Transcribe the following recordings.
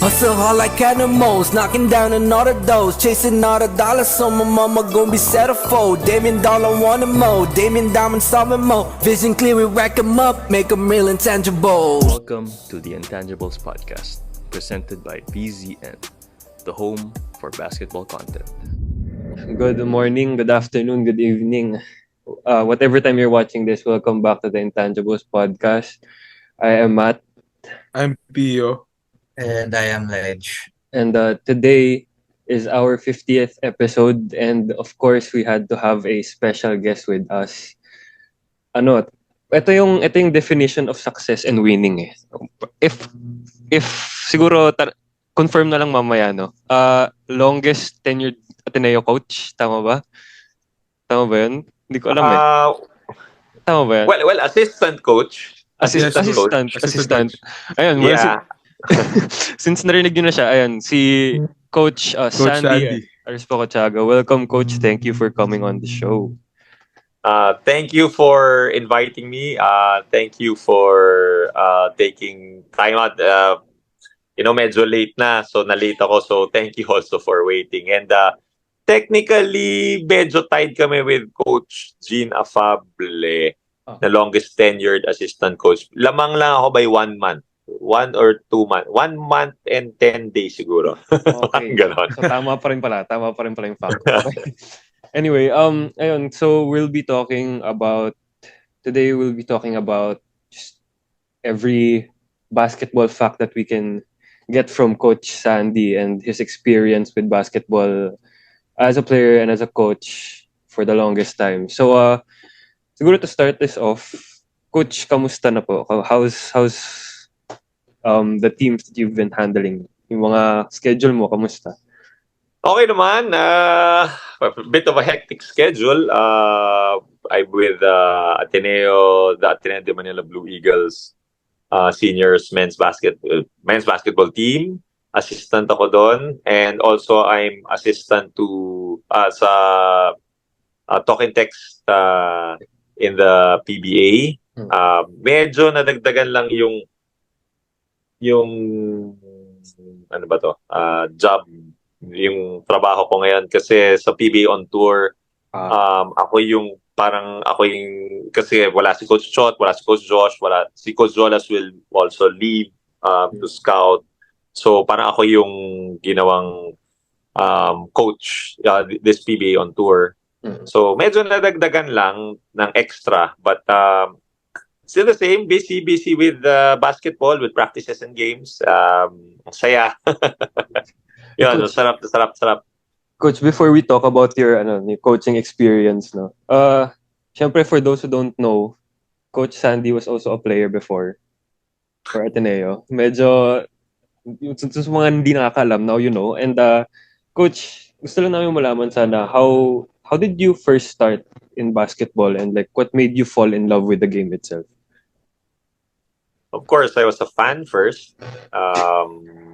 Hustle hard like animals, knocking down another dose, chasing all the dollars, so my mama gon' be centerfold. Damien Dollar want more, Damien Diamond solving more. Vision clear, we rack 'em up, make 'em real intangible. Welcome to the Intangibles Podcast, presented by VZN, the home for basketball content. Good morning, good afternoon, good evening. Whatever time you're watching this, welcome back to the Intangibles Podcast. I am Matt. I'm Pio. And I am Laij. And today is our 50th episode, and of course, we had to have a special guest with us. Ito yung definition of success and winning eh. If siguro confirm na lang mamaya no. Longest tenured Ateneo coach, tama ba? Tama ba 'yun? Hindi ko alam eh. Tama ba 'yan? Well, assistant coach. Assistant. Ayun, Yeah. Since narinig nyo na siya, ayan, si Coach Sandy Arespacochaga. Welcome, Coach. Thank you for coming on the show. Thank you for inviting me. Thank you for taking time out. Medyo late na, so na-late ako. So thank you also for waiting. And technically, medyo tied kami with Coach Jean Afable, the longest tenured assistant coach. Lamang lang ako by 1 month. 1 or 2 months. 1 month and 10 days siguro. Okay. Ganon. So tama pa rin pala yung fact. Okay. Anyway, ayun, so today we'll be talking about just every basketball fact that we can get from Coach Sandy and his experience with basketball as a player and as a coach for the longest time. So siguro to start this off, Coach, kamusta na po? How's the teams that you've been handling? Yung mga schedule mo, kamusta? Okay naman. A bit of a hectic schedule. I'm with the Ateneo de Manila Blue Eagles seniors men's basketball team. Assistant ako doon. And also, I'm assistant to sa talk and text in the PBA. Medyo nadagdagan lang yung job, yung trabaho ko ngayon kasi sa PBA on tour, kasi wala si Coach Chot, wala si Coach Josh, si Coach Jolas will also leave to scout. So parang ako yung ginawang coach this PBA on tour. So medyo nadagdagan lang ng extra, but still the same, busy with basketball, with practices and games. Saya. Yun, sarap. Coach, before we talk about your coaching experience, no. Syempre for those who don't know, Coach Sandy was also a player before for Ateneo. Medyo sa mga hindi nakakaalam, now you know. And Coach, gusto lang namin malaman sana how did you first start in basketball and like what made you fall in love with the game itself? Of course, I was a fan first.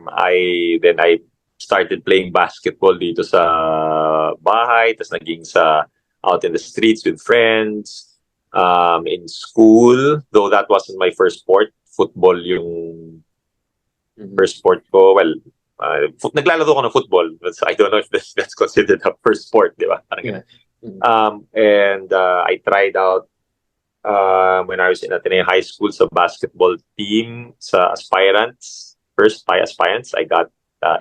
I started playing basketball dito sa bahay, tas naging out in the streets with friends. In school, though that wasn't my first sport, football yung first sport ko. Well, naglalaro ko ng football, but I don't know if that's considered a first sport, di ba? And I tried out when I was in Ateneo High School sa basketball team sa aspirants. First by aspirants, I got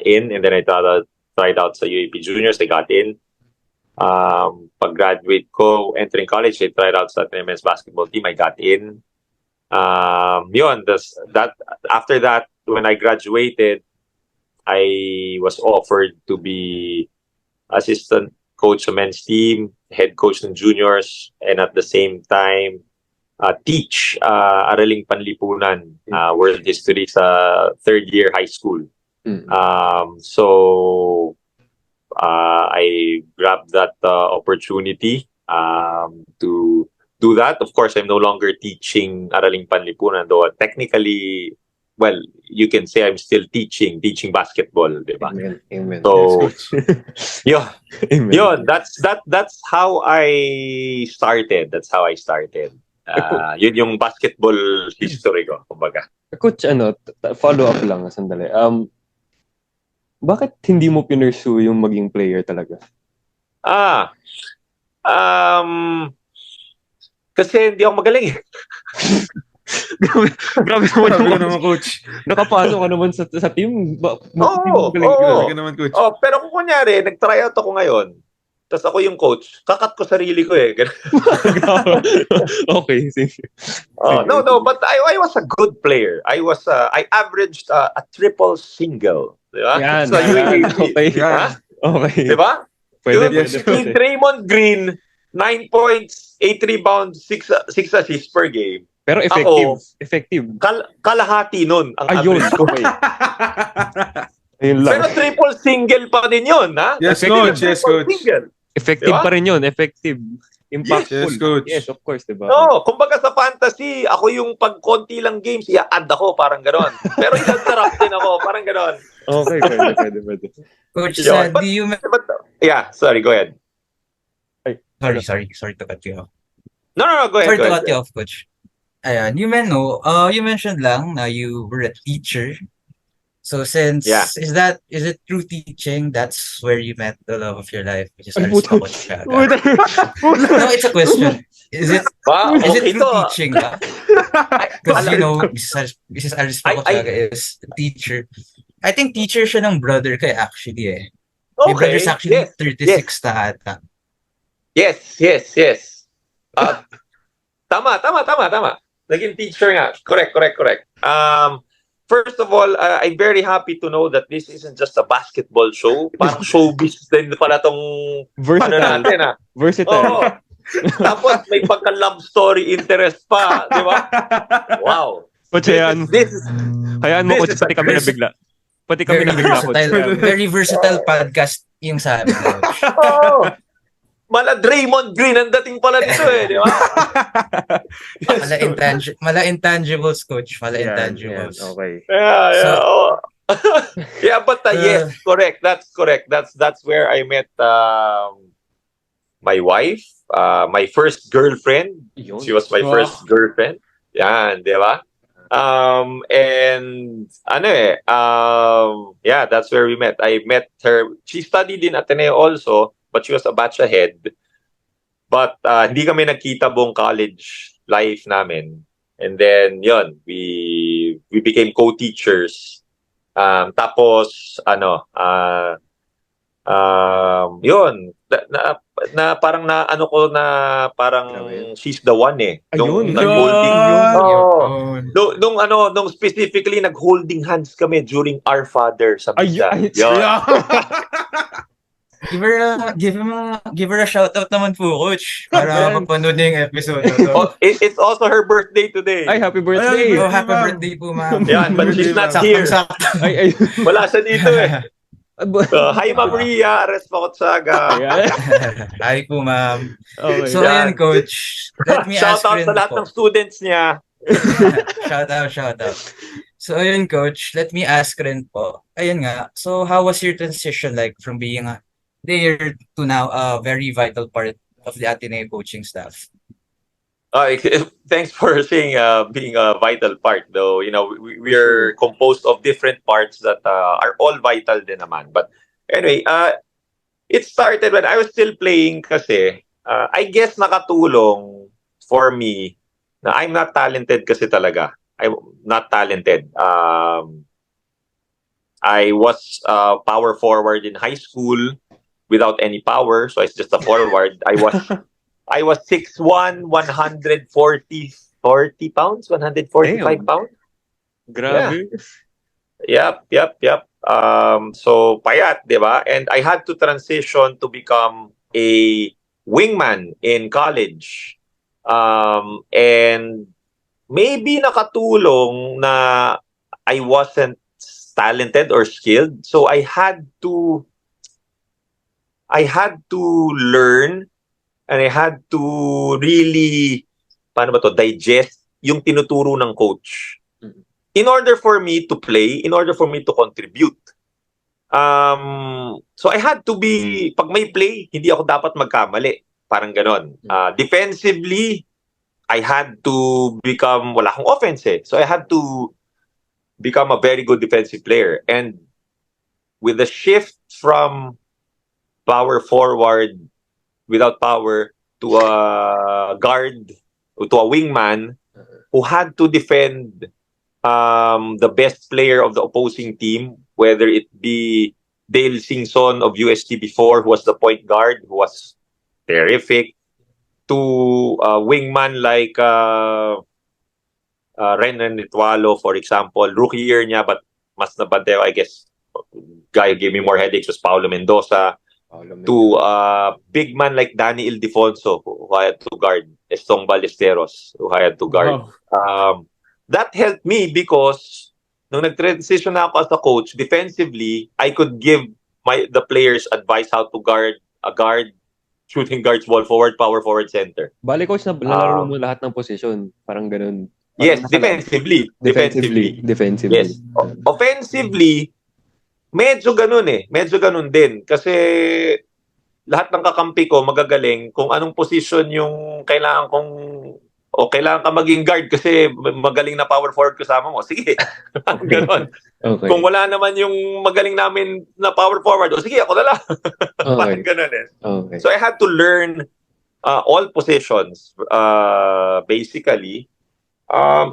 in, and then I tried out sa UAP Juniors, I got in. Pag-graduate ko, entering college, I tried out sa Ateneo Men's Basketball team, I got in. After that, when I graduated, I was offered to be assistant coach sa men's team, head coach ng juniors, and at the same time, teach Araling Panlipunan, world history sa third year high school. So I grabbed that opportunity to do that. Of course, I'm no longer teaching Araling Panlipunan, though technically, well, you can say I'm still teaching basketball, diba? Amen. So, yun, that's how I started. Yun yung basketball history ko, kumbaga. Coach, follow up lang sandali. bakit hindi mo pinursue yung maging player talaga? Kasi hindi ako magaling. Grabe naman Sabi ko yung naman, coach. nakapasok ka naman sa team. Oo, Magaling ka. Sabi ko naman, coach. Pero kung kunyari, nag-tryout ako ngayon, tapos ako yung coach, kakat ko sarili ko eh. Okay, sige. No, but I was a good player. I averaged a triple single. Diba? Yan. So, Okay. Yan. Okay. Diba? Pwede, Yes, pwede. Draymond Green, 9 points, 8 rebounds, 6 assists per game. Pero effective. Effective. Kalahati nun ang Ayun. average ko. Okay. Ayun lang. Pero triple single pa din yun, ha? Yes, Effective coach. Yes, triple coach. single. Effective Diba? pa rin yun. Effective. Impactful. Yes, coach. Yes, of course, diba? No, kumbaga sa fantasy, ako yung pag konti lang games, i-add ako, parang ganon. Pero ilan-sarap din ako, parang ganon. Okay, pwede. Coach, Yun. do you... Yeah, sorry, go ahead. Sorry to cut you off. No, go ahead. Sorry go to ahead. cut you off, Coach. Ayan, you mentioned lang na you were a teacher. So since Yeah. is it through teaching that's where you met the love of your life, which is Ay, puta. Arespacochaga? No, it's a question. Is it Wow, is it okay through to. teaching? Because Mrs. Arespacochaga is a teacher. I think teacher siya ng brother ko actually eh. My Okay, brother's actually yes, 36 na ata. yes. Tama. Naging teacher nga. Correct. First of all, I'm very happy to know that this isn't just a basketball show. Parang showbiz din pala tong Versatile. natin, ha? Versatile. Oo. Tapos may pagka-love story interest pa, di ba? Wow. Coach, hayaan mo, this coach, is pati kami nabigla. Pati kami Very nabigla, coach. very versatile podcast yung sa amin. Coach. Oo. Mala Draymond Green ang dating pala dito eh, di ba? Mala intangibles, coach. Mala Yan, intangibles. okay. Yeah. Oh. Yeah, but Uh, yes, correct. That's correct. That's where I met my wife, my first girlfriend. Yun. She was my Wow. first girlfriend. Yan, di ba? And yeah, that's where we met. I met her. She studied in Ateneo also, but she was a batch ahead. But hindi kami nagkita buong college life namin. And then, yun, we became co-teachers. Tapos, yun, parang Grabe. she's the one eh. Ayun. Nag-holding. Yun. Nung specifically, nag-holding hands kami during Our Father sa misa. Yun. Give her a shout out naman po, coach. Para Yan. mapanood niya yung episode na to. Oh, it's also her birthday today. Ay, happy birthday! Oh, happy birthday po, ma'am. Yan, but she's not here. Saktong-sakto. Ay. Wala siya dito eh. Hi, Ma'am Ria, Arespacochaga. Ayan. Hi po, ma'am. Okay. So, Yan. ayan, coach. Let me Shout ask out rin sa lahat po. ng students niya. Shout out. So, ayun, coach. Let me ask rin po. Ayun nga. So, how was your transition like from being a player to now a very vital part of the Ateneo coaching staff? Thanks for saying being a vital part, though. You know, we are composed of different parts that are all vital din naman. But anyway, it started when I was still playing kasi I guess nakatulong for me na I'm not talented kasi talaga. I'm not talented. I was power forward in high school without any power, so I was just a forward. I was 6'1", 140 pounds, 145 Damn. pounds. Grabe. Yep. So payat, di ba? And I had to transition to become a wingman in college. And maybe nakatulong na I wasn't talented or skilled, so I had to learn and I had to really digest yung tinuturo ng coach. In order for me to play, in order for me to contribute. So I had to be, pag may play, hindi ako dapat magkamali. Parang ganon. Defensively, I had to become, wala akong offense eh. So I had to become a very good defensive player. And with the shift from power forward without power to a guard, to a wingman who had to defend the best player of the opposing team, whether it be Dale Singson of UST before, who was the point guard, who was terrific, to a wingman like Renan Ritualo, for example. Rookie year niya, but mas nabantay, I guess, guy who gave me more headaches was Paulo Mendoza. To big man like Danny Ildefonso, who I had to guard, Estong Ballesteros, who I had to guard. Wow. That helped me because nung nag-transition na ako as a coach, defensively, I could give the players advice how to guard a guard, shooting guard, small forward, power forward, center. Bali, coach, nalaro mo lahat ng position. Parang ganun. Yes, Parang defensively. Defensively. Yes. Offensively, medyo ganun eh. Medyo ganun din. Kasi lahat ng kakampi ko magagaling kung anong position yung kailangan kong o kailangan ka maging guard kasi magaling na power forward kasama mo. Sige. Ganon. Okay. Kung wala naman yung magaling namin na power forward, o sige, ako na lang. Parang ganon eh. Okay. So I had to learn all positions basically.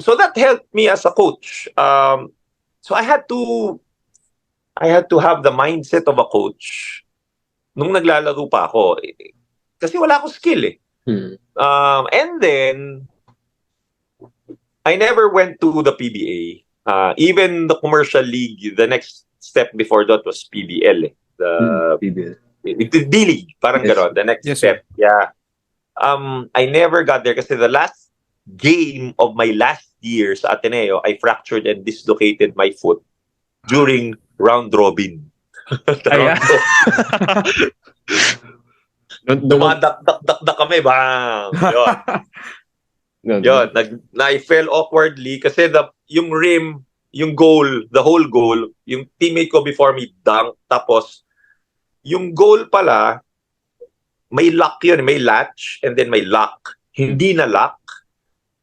So that helped me as a coach. So I had to have the mindset of a coach nung naglalaro pa ako. Kasi wala akong skill eh. And then, I never went to the PBA. Even the commercial league, the next step before that was PBL eh. The PBL. D-League, parang Yes. gano'n. The next Yes, step. Yeah. I never got there kasi the last game of my last year sa Ateneo, I fractured and dislocated my foot during round robin. Dumadak kami, bang! Yun. I fell awkwardly kasi yung rim, yung goal, the whole goal, yung teammate ko before me dunk, tapos yung goal pala, may lock yun, may latch, and then may lock. Hindi na lock.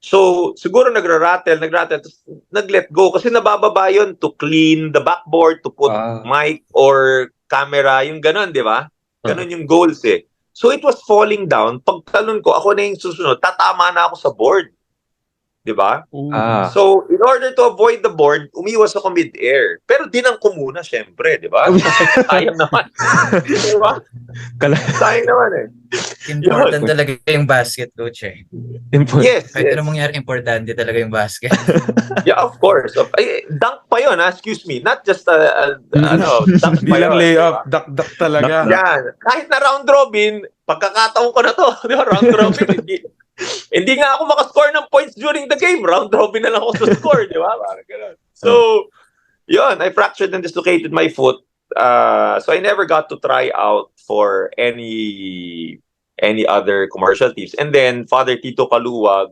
So, siguro nagra-rattle, tapos nag-let go kasi nabababa yun to clean the backboard, to put mic or camera, yung ganun, di ba? Ganun yung goals eh. So, it was falling down. Pagtalon ko, ako na yung susunod, tatama na ako sa board. Di ba? So, in order to avoid the board, umiwas ako mid-air. Pero dinang ko muna, syempre, di ba? Sayang naman. Di ba? Sayang naman eh. Important talaga yung basket, coach eh. Yes. Kahit anong mangyari, importante talaga yung basket. Yeah, of course. Dunk pa yun, excuse me. Not just dunk Hindi pa lang yun. layup, dak talaga. Yan. Kahit na round robin, pagkakataon ko na to. Di ba? Round robin, hindi nga ako makascore ng points during the game. Round robin na lang ako sa score, di ba? Parang ganun. So, yun, I fractured and dislocated my foot. So I never got to try out for any other commercial teams. And then Father Tito Kaluwag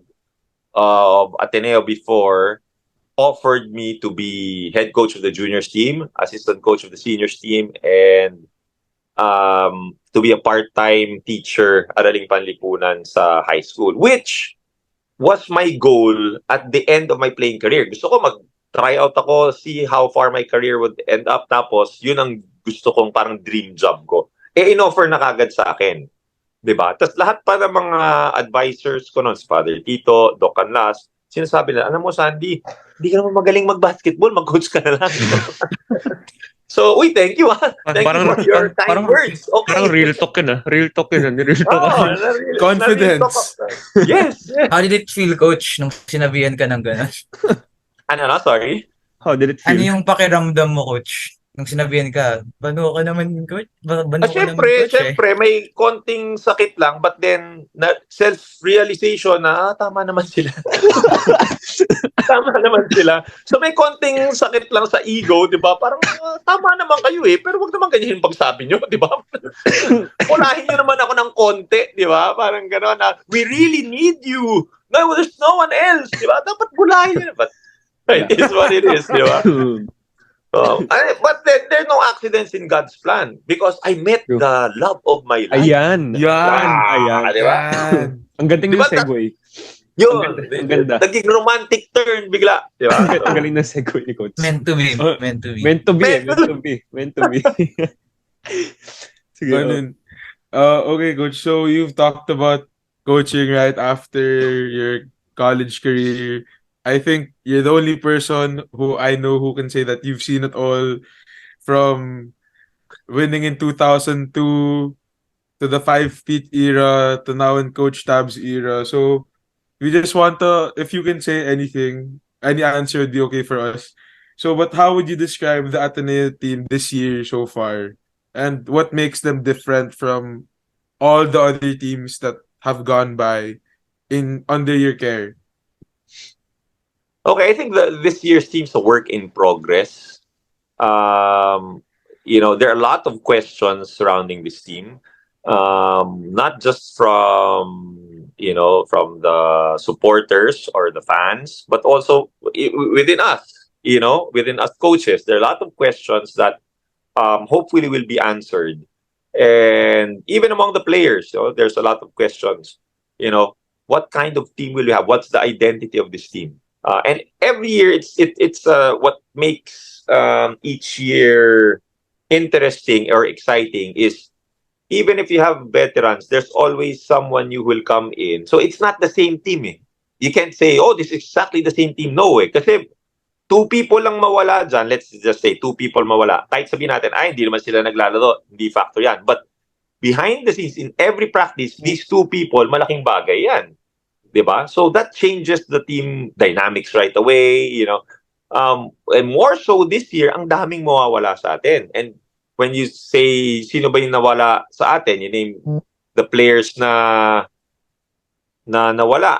of Ateneo before offered me to be head coach of the juniors team, assistant coach of the seniors team, and to be a part-time teacher araling panlipunan sa high school, which was my goal at the end of my playing career. Gusto ko mag-try out ako, see how far my career would end up, tapos yun ang gusto kong parang dream job ko. In-offer na kagad sa akin. Diba? Tapos lahat pa ng mga advisors ko noon, si Father Tito, Doc Canlas, sinasabi na, alam mo Sandy, hindi ka naman magaling mag-basketball, mag-coach ka na lang. So, thank you Thank you for your kind words. Okay. Parang real talk yun Real talk yun. Confidence. Yes. How did it feel, coach, nung sinabihan ka ng gano'n? Sorry? How did it feel? Ano yung pakiramdam mo, coach? Nung sinabihan ka, bano ka naman, coach? Siyempre, may konting sakit lang, but then, self-realization na, tama naman sila. Tama naman sila. So, may konting sakit lang sa ego, di ba? Parang, tama naman kayo pero wag naman ganyan yung pagsabi nyo, di ba? Unahin nyo naman ako ng konti, di ba? Parang gano'n na, we really need you. No, there's no one else, di ba? Dapat gulahin nyo. But, it is what it is, di ba? But then, there are no accidents in God's plan because I met the love of my life. Ayan. Di ba? Ang gandang Diba, yung segue. Yun. Ang ganda. Naging romantic turn bigla. Di ba? Ang galing na segue ni Coach. Meant to be. Uh, Meant to be. Meant to be. Meant to be. Sige. Ganun. Okay, Coach. So you've talked about coaching right after your college career. I think you're the only person who I know who can say that you've seen it all, from winning in 2002 to the 5 feet era to now in Coach Tab's era. So we just want to, if you can say anything, any answer would be okay for us. So, but how would you describe the Ateneo team this year so far? And what makes them different from all the other teams that have gone by in under your care? Okay, I think this year's team's a work in progress. There are a lot of questions surrounding this team. Not just from the supporters or the fans, but also within us, within us coaches. There are a lot of questions that hopefully will be answered. And even among the players, there's a lot of questions. What kind of team will we have? What's the identity of this team? And every year, it's what makes each year interesting or exciting is, even if you have veterans, there's always someone new who will come in. So it's not the same team. Eh. You can't say, oh, this is exactly the same team. No, eh. Kasi two people lang mawala dyan. Let's just say two people mawala. Kahit sabihin natin, hindi naman sila naglalaro. Hindi factor yan. But behind the scenes, in every practice, these two people, malaking bagay yan. Diba? So that changes the team dynamics right away. And more so this year, ang daming mawawala sa atin. And when you say, sino ba yung nawala sa atin? You name the players na nawala.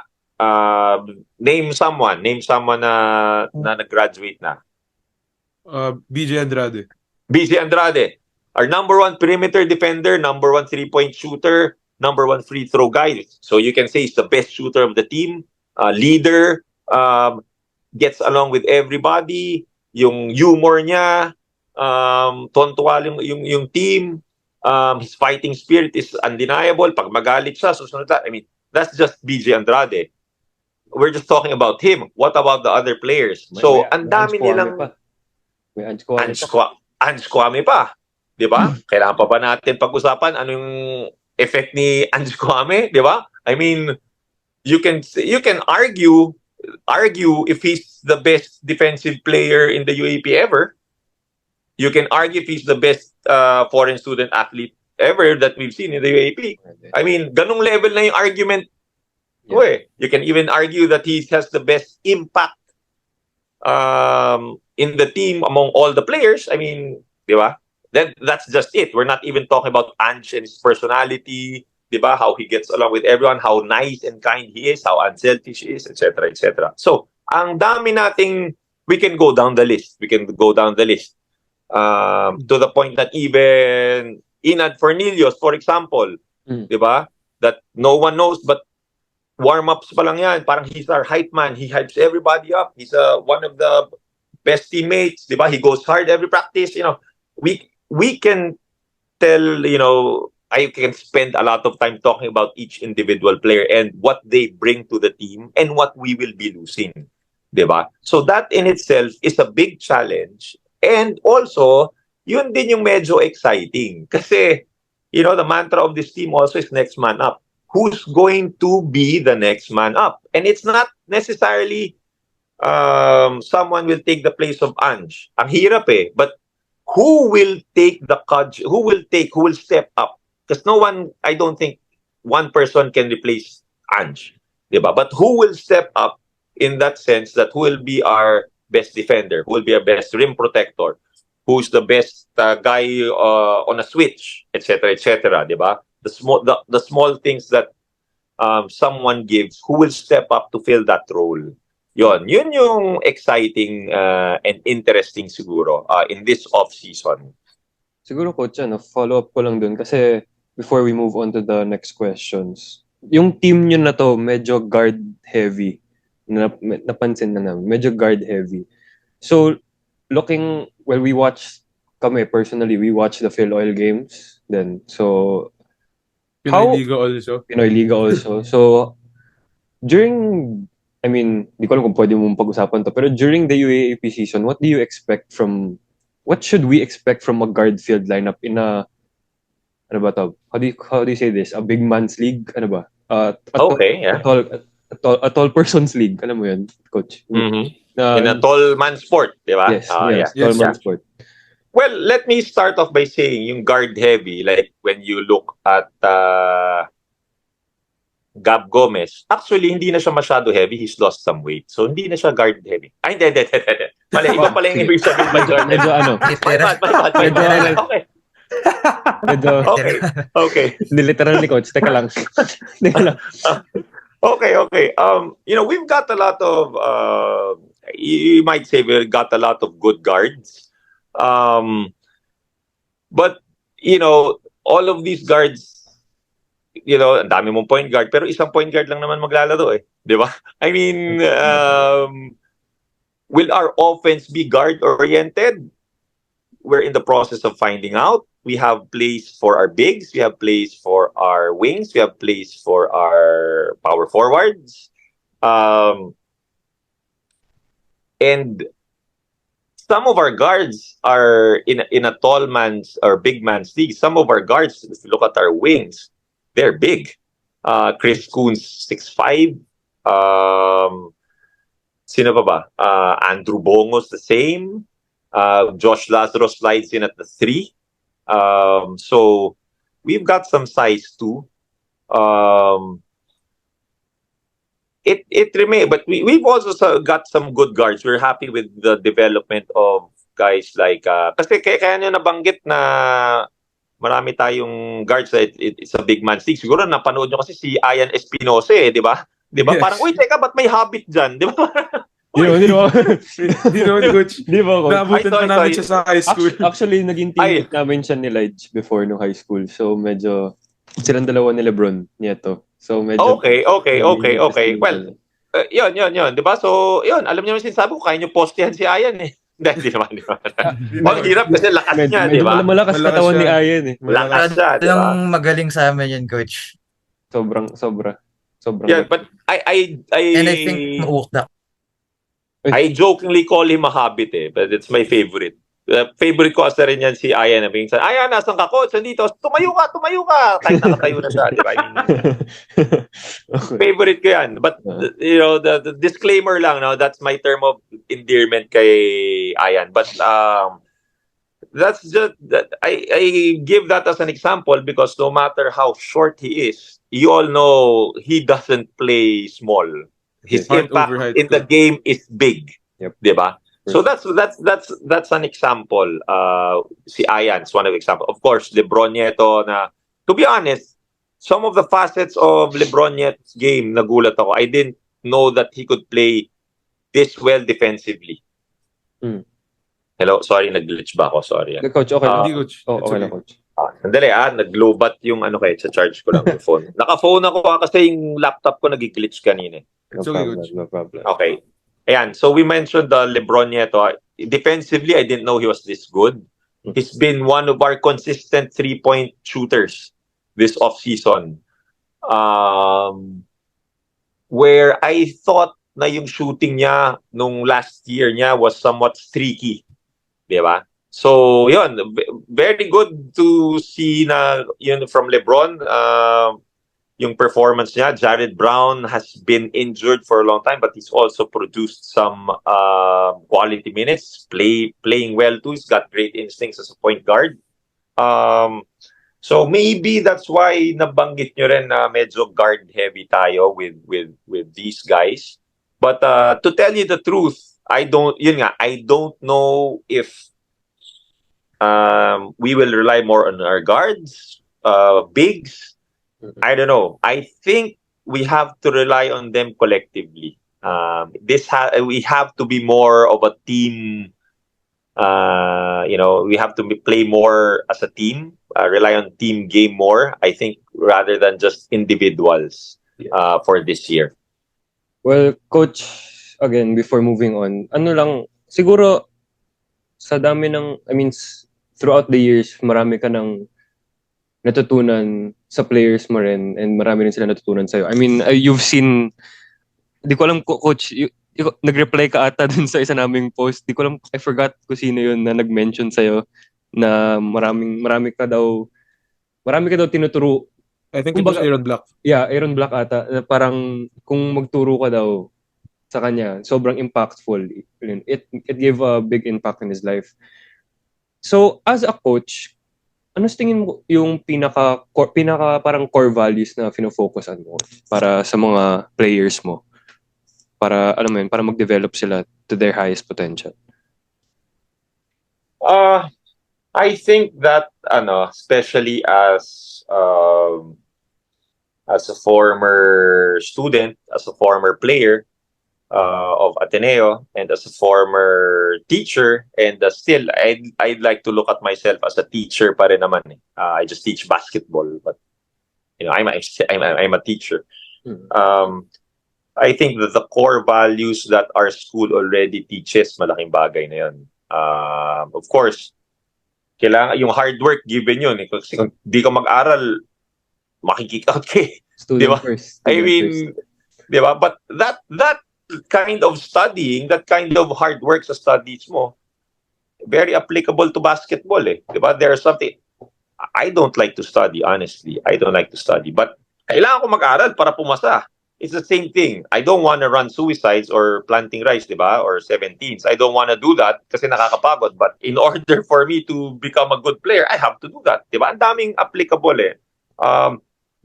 Name someone na nag-graduate na. BJ Andrade. BJ Andrade, our number one perimeter defender, number one three-point shooter, number one free throw guy. So you can say he's the best shooter of the team, leader, gets along with everybody, yung humor niya, tontuwa yung team, his fighting spirit is undeniable. Pag magalit siya, susunod na. I mean, that's just BJ Andrade. We're just talking about him. What about the other players? So, ang dami nilang... May Ange Kwame Ange Kwame pa. Di ba? Kailangan pa ba natin pag-usapan anong effect ni Ange Kwame? Di ba? I mean, you can argue if he's the best defensive player in the UAP ever. You can argue if he's the best foreign student athlete ever that we've seen in the UAP. I mean, ganung level na yung argument. Yeah. You can even argue that he has the best impact in the team among all the players. I mean, di ba? That's just it. We're not even talking about Ange and his personality, di ba? How he gets along with everyone, how nice and kind he is, how unselfish he is, etc., etc. So, ang dami nating, we can go down the list. To the point that even Inad Fernillos, for example, di ba? That no one knows, but warm-ups pa lang yan. Parang he's our hype man. He hypes everybody up. He's one of the best teammates. Diba? He goes hard every practice. We can tell, I can spend a lot of time talking about each individual player and what they bring to the team and what we will be losing. Diba? So that in itself is a big challenge. And also, yun din yung medyo exciting. Kasi, the mantra of this team also is next man up. Who's going to be the next man up? And it's not necessarily someone will take the place of Ange. Ang hirap eh. But who will take who will step up? Because I don't think one person can replace Ange. Diba? But who will step up in that sense, that who will be our best defender? Who will be our best rim protector? Who's the best guy on a switch? Etc. etc. Diba? The small things that someone gives, who will step up to fill that role. Yun yung exciting and interesting siguro in this off-season. Siguro, Coach, follow up ko lang dun kasi before we move on to the next questions, yung team nyo na to, medyo guard-heavy. Napansin na namin, medyo guard-heavy. So, we personally, we watch the Phil Oil games. Then, so, Pinoy Liga also. So, during I mean, di ko alam kung pwede mong pag-usapan to, pero during the UAAP season, what should we expect from a guard field lineup in a, ano ba to? How do you say this? A big man's league? Ano ba? Okay, yeah. A tall person's league. Alam mo yun, coach? In a tall man sport, di ba? Yes, Yeah. tall Yes, man yeah. sport. Well, let me start off by saying yung guard heavy, like when you look at Gab Gomez, actually hindi na siya masyado heavy. He's lost some weight. So hindi na siya guard heavy. Ay, hindi. Mali, iba pala yung ibig sabihin by guard heavy. Medyo ano, My bad. Okay. medyo, Okay. hindi literal ni coach. Teka lang. Okay. We've got a lot of you might say we've got a lot of good guards. But all of these guards, ang dami mong point guard, pero isang point guard lang naman maglalaro eh, 'di ba? I mean, will our offense be guard oriented? We're in the process of finding out. We have plays for our bigs, we have plays for our wings, we have plays for our power forwards. And some of our guards are in a tall man's or big man's league. Some of our guards, if you look at our wings, they're big. Chris Coons 6'5". Sino pa ba? Andrew Bongos the same. Josh Lazaro slides in at the 3. So we've got some size too. It remains, but we've also got some good guards. We're happy with the development of guys like kasi kaya nyo nabanggit na marami tayong guards. It's a big man's league. Siguro napanood nyo kasi si Ian Espinosa di ba? Di ba? Yes. Parang, uy, teka, ba't may habit dyan? Di ba? Di ba? Di naman, coach. Di ba, coach? Naabutan pa namin siya sa high school. Actually, naging teammate namin siya ni Laij before no high school. So, medyo, silang dalawa ni Lebron nieto. So, medyo... Okay. Well, yun. Di ba? So, yun, alam niyo yung sinasabi ko, kaya niyo postehan si Ian eh. Hindi naman. Ang hirap kasi lakas niya, di ba? Malakas katawan ni Ian eh. Lakas siya, di ba? Ang magaling sa amin yun, coach. Sobra. Yeah, but I And I think mauukdak. I jokingly call him a habit but it's my favorite. Favorite ko asa rin yan si Ayan na minsan, Ayan, nasan ka coach? Nandito, tumayo ka! Kahit nakatayo na siya, di ba? I mean, favorite ko yan. But, the disclaimer lang, no, that's my term of endearment kay Ayan. But, that's just, I give that as an example because no matter how short he is, you all know he doesn't play small. His impact in the game is big. Yep. Di ba? So that's an example. Si Ayan is one of example. Of course, LeBron Nieto na, to be honest, some of the facets of LeBron Nieto's game, nagulat ako. I didn't know that he could play this well defensively. Hello? Sorry, nag-glitch ba ako? Sorry. Coach, okay lang. Hindi, coach. Okay lang, coach. Sandali nag-lowbat yung sa charge ko lang yung phone. Naka-phone ako kasi yung laptop ko nag-glitch kanina. No problem. Okay. Ayan, so we mentioned LeBron Nieto. Defensively, I didn't know he was this good. He's been one of our consistent three-point shooters this off-season. Where I thought na yung shooting niya nung last year niya was somewhat streaky. Di ba? So, yun, very good to see na yun from LeBron. Yung performance niya, Jared Brown has been injured for a long time, but he's also produced some quality minutes, playing well too. He's got great instincts as a point guard. So maybe that's why nabanggit nyo rin na medyo guard heavy tayo with these guys. But to tell you the truth, I don't know if we will rely more on our guards, bigs. I don't know. I think we have to rely on them collectively. We have to be more of a team. We have to play more as a team, rely on team game more, I think, rather than just individuals for this year. Well, coach, again, before moving on, siguro, sa dami throughout the years, marami ka ng natutunan sa players mo rin and marami rin sila natutunan sa'yo. I mean, you've seen Di ko alam, coach, nag-reply ka ata dun sa isa naming post. Di ko alam, I forgot kung sino yun na nag-mention sa'yo na marami ka daw tinuturo. I think it was Kumbaga, Aaron Black. yeah, Aaron Black ata, na parang kung magturo ka daw sa kanya, sobrang impactful. It gave a big impact in his life. So, as a coach, ano sa tingin mo yung pinaka parang core values na fino-focusan mo para sa mga players mo? Para, alam mo yun, para mag-develop sila to their highest potential. I think that especially as a former student, as a former player of Ateneo, and as a former teacher, and still I'd like to look at myself as a teacher pa rin naman. I just teach basketball, but I'm a teacher. I think that the core values that our school already teaches, malaking bagay na yun. Of course, kailangan yung hard work given yun. Kasi kung di ka mag-aral, makikick out ka. Student Diba? first. I mean, di ba? But that kind of studying, that kind of hard work sa studies mo, very applicable to basketball eh. Di ba? There's something, I don't like to study, honestly. I don't like to study. But kailangan ko mag-aral para pumasa. It's the same thing. I don't want to run suicides or planting rice, di ba? Or 17s. I don't want to do that kasi nakakapagod. But in order for me to become a good player, I have to do that. Di ba? Ang daming applicable eh.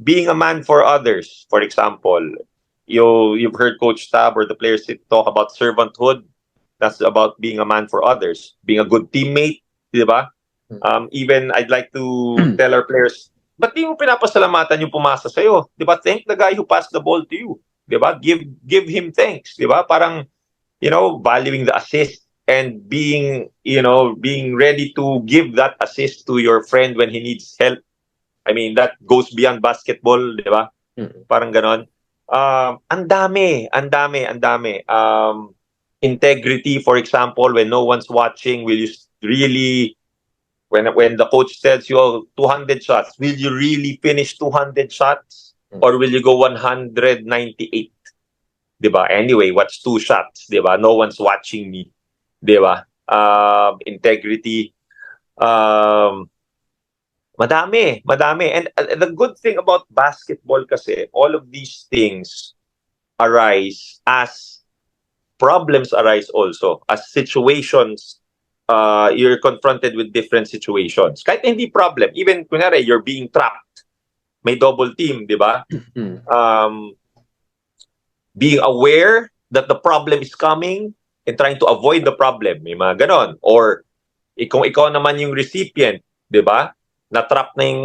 Being a man for others, for example, you've heard Coach Tab or the players talk about servanthood. That's about being a man for others. Being a good teammate, di ba? Even I'd like to tell our players, ba't di mo pinapasalamatan yung pumasa sa'yo? Di ba? Thank the guy who passed the ball to you. Di ba? Give him thanks. Di ba? Parang, valuing the assist and being ready to give that assist to your friend when he needs help. I mean, that goes beyond basketball, di ba? Parang ganon. Ang dami. Integrity, for example, when no one's watching, will you really... When the coach tells you 200 shots, will you really finish 200 shots? Or will you go 198? Diba? Anyway, what's 2 shots? Diba? No one's watching me. Diba? Integrity. Madami. And the good thing about basketball kasi, all of these things arise as problems arise also, as situations. You're confronted with different situations. Kahit hindi problem, even kunyari, you're being trapped. May double team, di ba? Being aware that the problem is coming and trying to avoid the problem. May mga ganon. Or, kung ikaw naman yung recipient, di ba? Na-trap na yung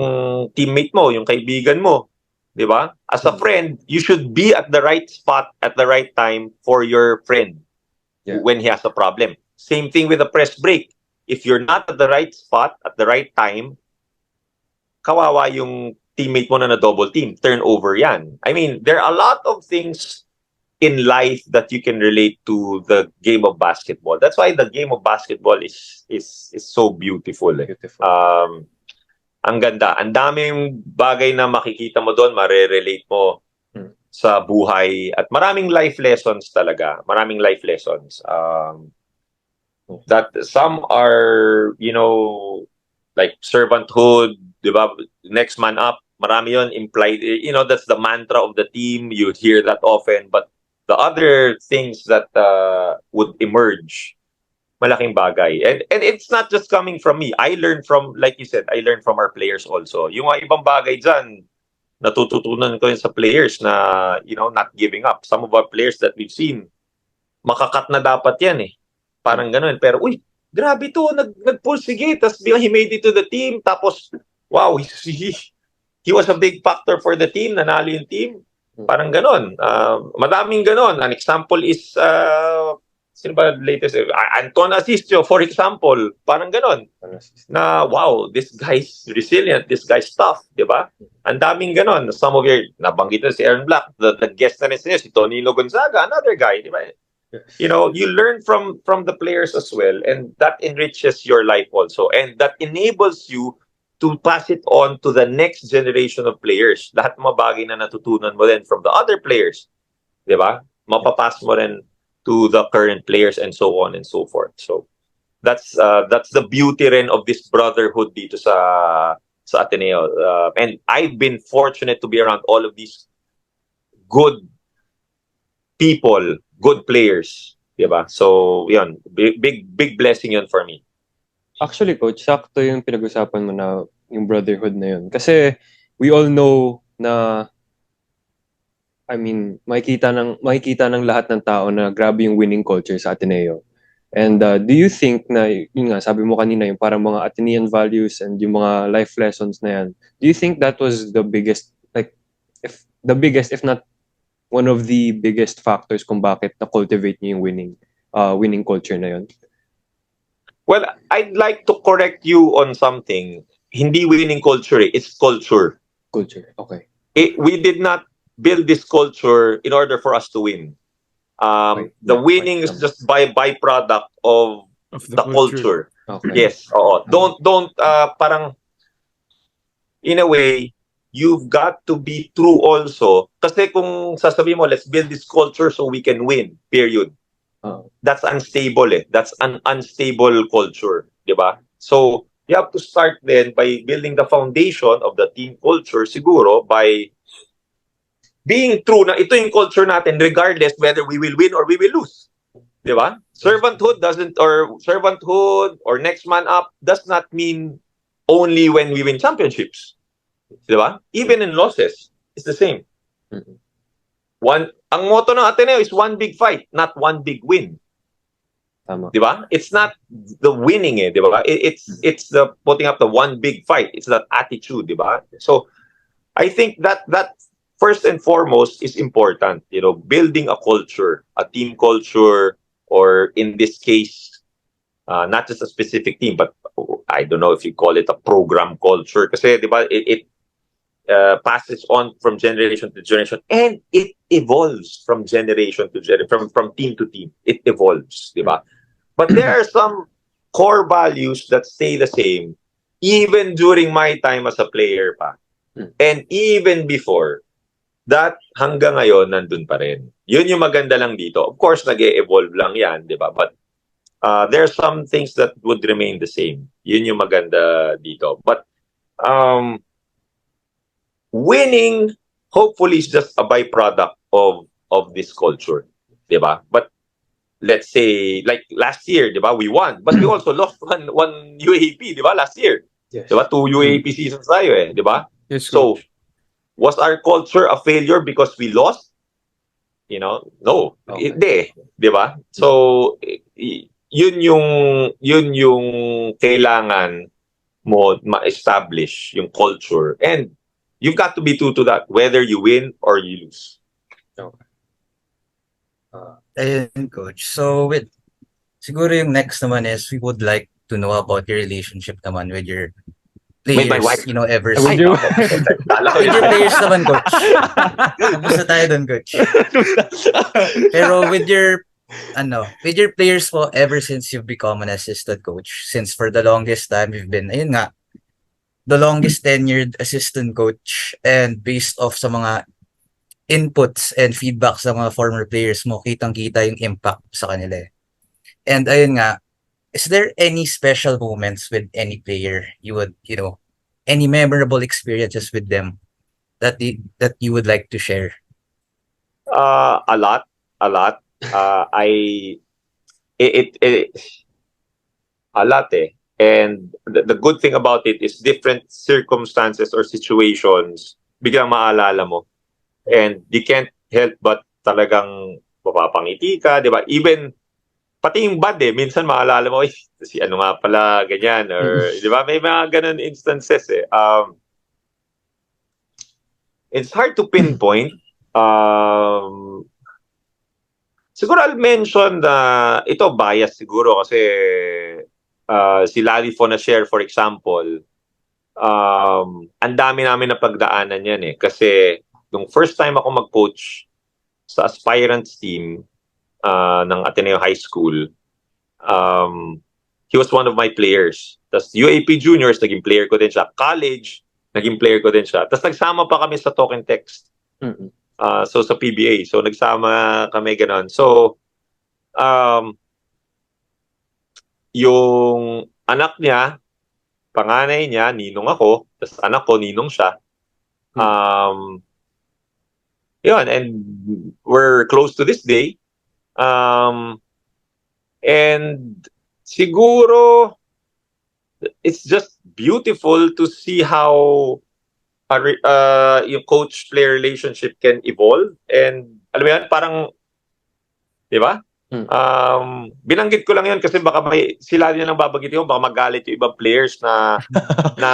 teammate mo, yung kaibigan mo. Di ba? As a friend, you should be at the right spot at the right time for your friend when he has a problem. Same thing with the press break. If you're not at the right spot at the right time, kawawa yung teammate mo na double team. Turnover yan. I mean, there are a lot of things in life that you can relate to the game of basketball. That's why the game of basketball is so beautiful. Ang ganda. Ang daming bagay na makikita mo doon, mare-relate mo sa buhay. At maraming life lessons talaga. Maraming life lessons. That some are, like servanthood, diba? Next man up, marami yun implied, that's the mantra of the team. You hear that often. But the other things that would emerge, malaking bagay. And it's not just coming from me. I learned from, like you said, I learned from our players also. Yung mga ibang bagay dyan, natututunan ko yun sa players na, not giving up. Some of our players that we've seen, makakat na dapat yan eh. Parang ganun. Pero, grabe to, nagpursige. Tapos he made it to the team. Tapos, wow, he was a big factor for the team. Nanalo yung team. Parang ganun. Madaming ganun. An example is, sino ba latest? Anton Asistio, for example. Parang ganun. Na, wow, this guy's resilient. This guy's tough. Diba? Ang daming ganun. Some of your, nabanggit na si Aaron Black. The guest na rin si Tonino Gonzaga, another guy. Diba? You learn from the players as well, and that enriches your life also, and that enables you to pass it on to the next generation of players. Lahat mga bagay na natutunan mo din from the other players, di ba? mapapass mo rin to the current players and so on and so forth. So that's the beauty rin of this brotherhood dito sa Ateneo. And I've been fortunate to be around all of these good people, good players, diba? So, yun, big blessing yun for me. Actually, coach, sakto yung pinag-usapan mo na yung brotherhood na yun. Kasi we all know na makikita ng lahat ng tao na grabe yung winning culture sa Ateneo. And do you think na, yun nga, sabi mo kanina, yung parang mga Atenean values and yung mga life lessons na yan, do you think that was the biggest, if not one of the biggest factors kung bakit na-cultivate niyo yung winning culture na yun? Well, I'd like to correct you on something. Hindi winning culture, it's culture. Culture, okay. We did not build this culture in order for us to win. The winning is just byproduct of the culture. Okay. Yes. Oo. Don't parang in a way you've got to be true also. Kasi kung sasabihin mo let's build this culture so we can win. Period. That's unstable eh. That's an unstable culture, 'di ba? So you have to start then by building the foundation of the team culture siguro by being true na ito yung culture natin regardless whether we will win or we will lose. Di ba? Servanthood or next man up does not mean only when we win championships. Di ba? Even in losses, it's the same. Ang motto ng Ateneo is one big fight, not one big win. Tama. Di ba? It's not the winning eh, di ba? It's the putting up the one big fight. It's that attitude, di ba? So I think that first and foremost is important, building a culture, a team culture, or in this case, not just a specific team, but I don't know if you call it a program culture. Kasi, di ba, it passes on from generation to generation, and it evolves from generation to generation, from team to team. It evolves, di ba? But there are some core values that stay the same, even during my time as a player pa. And even before, that hanggang ngayon nandun pa rin. Yun yung maganda lang dito. Of course, nag-e-evolve lang yan, di ba? But there are some things that would remain the same. Yun yung maganda dito. But winning, hopefully, is just a byproduct of this culture, di ba? But let's say, like last year, di ba? We won. But we also lost one UAP, di ba? Last year. Yes. Di ba? 2 UAP seasons tayo eh, di ba? Yes, So, was our culture a failure because we lost? No. Okay. Hindi, 'di ba? So yun yung kailangan mo ma-establish yung culture, and you've got to be true to that whether you win or you lose. Ayun, coach. So siguro yung next naman is we would like to know about your relationship naman with your players, With my wife. ever Would since. you? With your players naman, coach. Tapos na tayo dun, coach. Pero with your players po, ever since you've become an assistant coach, since for the longest time you've been, ayun nga, the longest tenured assistant coach, and based off sa mga inputs and feedbacks sa mga former players mo, kitang-kita yung impact sa kanila eh. And ayun nga, is there any special moments with any player you would, any memorable experiences with them that you would like to share? A lot. A lot eh. And the good thing about it is different circumstances or situations, biglang maalala mo. And you can't help but talagang mapapangiti ka, di ba? Even pati yung bad eh, minsan maalala mo, si ano nga pala, ganyan, or, di ba, may mga ganun instances eh. It's hard to pinpoint. Siguro I'll mention na, ito bias siguro kasi si Lali Fonashare, for example, ang dami namin na pagdaanan yan eh. Kasi, nung first time ako mag-coach sa aspirants team, ng Ateneo High School, he was one of my players. Tapos UAP Juniors, naging player ko din siya. College, naging player ko din siya. Tapos nagsama pa kami sa talk and text. So sa PBA. So nagsama kami ganon. So yung anak niya, panganay niya, ninong ako, tapos anak ko, ninong siya. Yun, and we're close to this day. And siguro, it's just beautiful to see how yung coach-player relationship can evolve. And alam mo yan, parang, di ba? Binanggit ko lang yun kasi baka sila din lang babagit ko, baka magalit yung ibang players na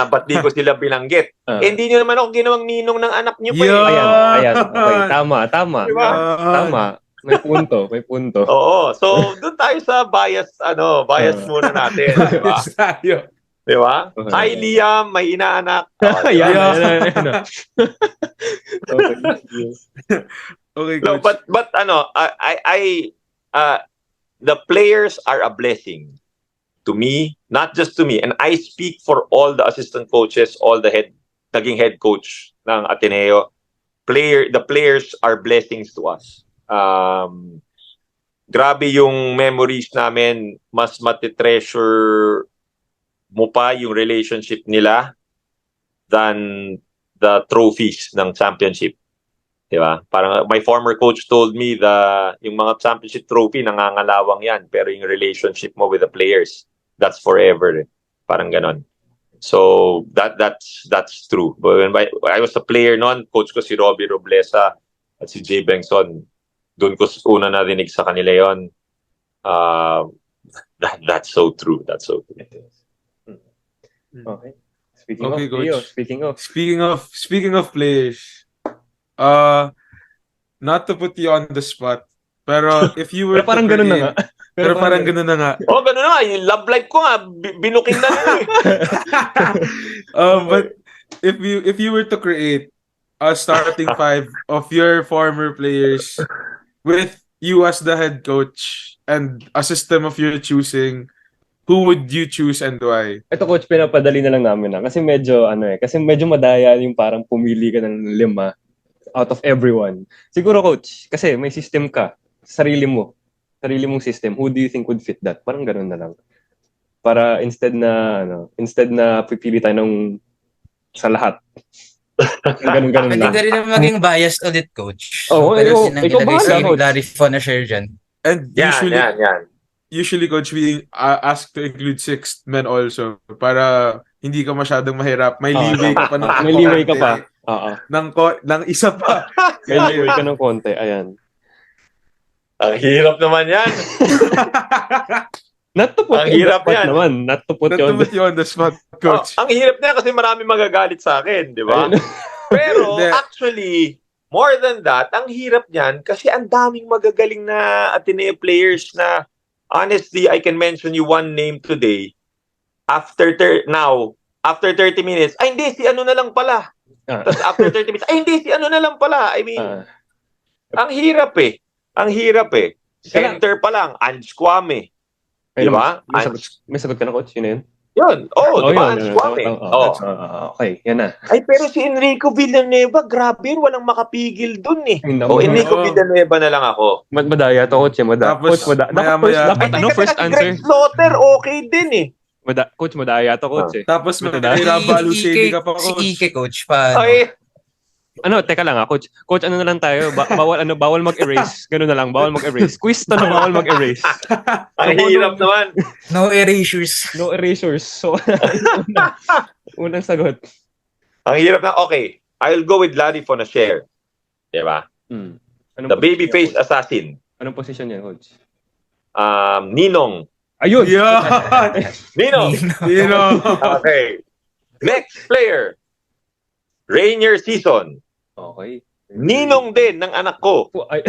ba't di ko sila binanggit. Hindi nyo naman ako ginawang ninong ng anak nyo pa. Ayan. Okay, tama. Diba? Tama. May punto. Oo. So, doon tayo sa bias muna natin. Diba? Tayo. Diba? Okay. Hi, Liam. May inaanak. Ayan. Okay, No, coach. but the players are a blessing to me, not just to me. And I speak for all the assistant coaches, all the naging head coach ng Ateneo. The players are blessings to us. Grabe yung memories namin, mas matitreasure mo pa yung relationship nila than the trophies ng championship. Diba? Parang my former coach told me yung mga championship trophy nangangalawang yan, pero yung relationship mo with the players, that's forever. Parang ganon. So that's true. But when I was a player noon, coach ko si Robbie Roblesa at si Jay Bengson. Doon ko una narinig sa kanila yon. That's so true. That's so true. Okay. Speaking of Speaking of players, not to put you on the spot, pero if you were parang ganun na nga. Pero parang ganun na nga. Oh, ganun na nga. Yung love life ko nga, binuking na nila eh. But if you were to create a starting five of your former players with you as the head coach and a system of your choosing, who would you choose and why? Ito coach, pinapadali na lang namin kasi medyo madaya yung parang pumili ka ng 5 out of everyone. Siguro coach, kasi may system ka, sarili mong system. Who do you think would fit that? Parang ganun na lang. Para instead na pipili tayo ng sa lahat. Ganun Pwede lang. ka rin na maging biased ulit, coach. Oo, pero ikaw nilagay bahala, sa coach. Larry Fonacher dyan. And Yan. usually coach, we ask to include sixth men also para hindi ka masyadong mahirap. May leeway ka pa ng May leeway ka pa. ng isa pa. May leeway ka ng konti. Ayan. Ang hirap naman yan. Not to put Ang you on the hirap spot yan. naman. Not to put You on the spot, coach. Ang hirap na kasi marami magagalit sa akin, di ba? Pero Hindi. actually, more than that, ang hirap niyan kasi ang daming magagaling na Ateneo players na honestly, I can mention you one name today. After 30 minutes, ay hindi, si ano na lang pala. Tapos after 30 minutes, ay hindi, si ano na lang pala. I mean, ang hirap eh. Center pa lang, Ange Kwame. Di ba? May sagot ka na, coach? Yun na yun? Yun. Di ba? Ange Kwame. Okay, yan na. Ay, pero si Enrico Villanueva, grabe yun, walang makapigil dun eh. Enrico Oo. Villanueva na lang ako. Madaya to, coach. Tapos, maya-maya- Dapat Ay, first kasi answer. Greg Slaughter, okay din eh. Coach, madaya to, coach. Tapos may Madaya. Rabaluseli ka pa, Si coach. Ike, coach, pa. Ay, Teka lang coach. Coach, ano na lang tayo? Bawal mag-erase. Ganun na lang, bawal mag-erase. Quiz to na bawal mag-erase. ang hirap naman. No erasures. No erasures. So, unang sagot. Ang hirap na, okay. I'll go with Larry Fonacher. Di ba? Anong The position babyface niya, coach? assassin. Anong position niya, coach? Ninong. Ayun! Yan! Ninong. Okay. Next player. Rainier Season. Okay. Ninong din ng anak ko. Ay,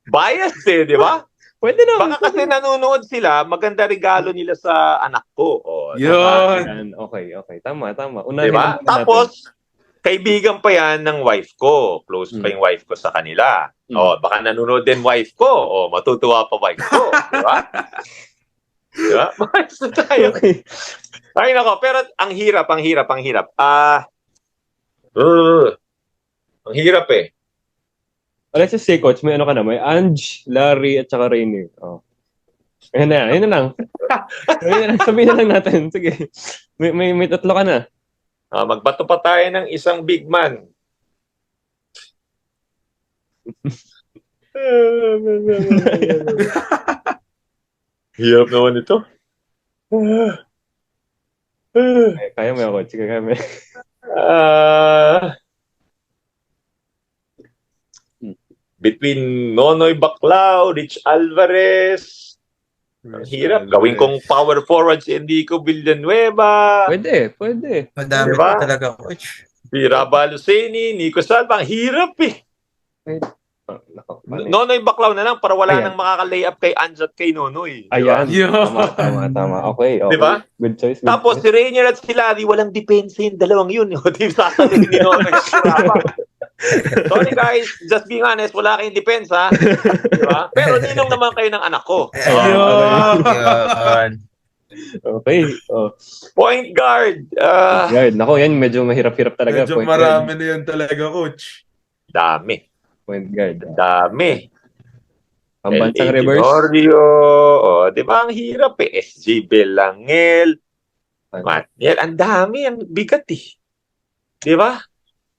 Biased eh, di ba? pwede na. Baka kasi nanonood sila, maganda regalo nila sa anak ko. Yun. Yan. Okay. Tama. Di ba? Tapos, kaibigan pa yan ng wife ko. Close pa yung wife ko sa kanila. Baka nanonood din wife ko. Matutuwa pa wife ko. Di ba? Di ba? Biased na tayo. Okay. Ay nako, pero ang hirap. Ang hirap eh. Let's just say, coach, may ano ka na, may Ange, Larry, at saka Rainier. Oh. Ayun na lang. Sabihin na lang natin. Sige. May tatlo ka na. Magbato pa tayo ng isang big man. Hirap naman ito. Kaya mo ako. Sige, kaya mo. Between Nonoy Baclao, Rich Alvarez. Ang hirap. Gawin kong power forward si Enrico Villanueva. Pwede. Madami Diba? pa talaga, coach. Pira Baluseni, Nico Salva. Ang hirap eh. Nonoy Baclao na lang para wala Ayan. nang makaka-lay up kay Ange at kay Nonoy. Ayan. Yeah. Tama. Okay. Diba? Good choice. Tapos si Rainier at si Larry, walang depensa yung dalawang yun. O di sasabihin ni Nonoy. Sorry guys, just being honest, wala kayong depensa. Diba? Pero ninong naman kayo ng anak ko. Yun. Okay. Oh. Point guard. Guard. Nako, yan medyo mahirap-hirap talaga. Medyo Point marami guard. na yun talaga, coach. Dami. Point guard. Dami. Pambansang L.A. reverse. Tenorio. Di ba? Ang hirap eh. SG Belangel. Matniel. Ang dami. Ang bigat eh. Di ba?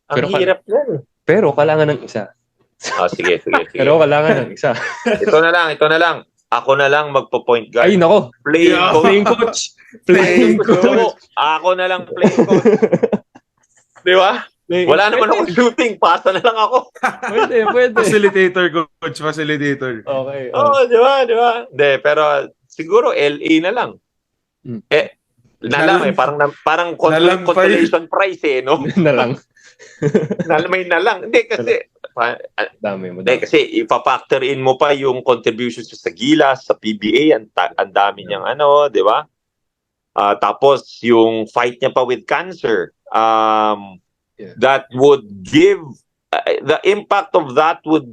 Ang Pero hirap yan. Pero kailangan ng isa. Sige. Pero kailangan ng isa. Ito na lang. Ako na lang magpo-point guard. Ay, nako. Playing coach. Playing coach. Playing coach. Ako na lang playing coach. Di ba? Wala naman akong shooting. Pasa na lang ako. Pwede. Facilitator, coach. Facilitator. Okay. Oo, di ba? Hindi, pero siguro LA na lang. Na lang eh. Parang consolation prize eh, no? na lang. May na lang. Hindi, kasi Dami mo. Hindi, kasi ipa-factor in mo pa yung contributions sa Gilas, sa PBA, ang dami niyang di ba? Tapos yung fight niya pa with cancer, that would give, the impact of that would,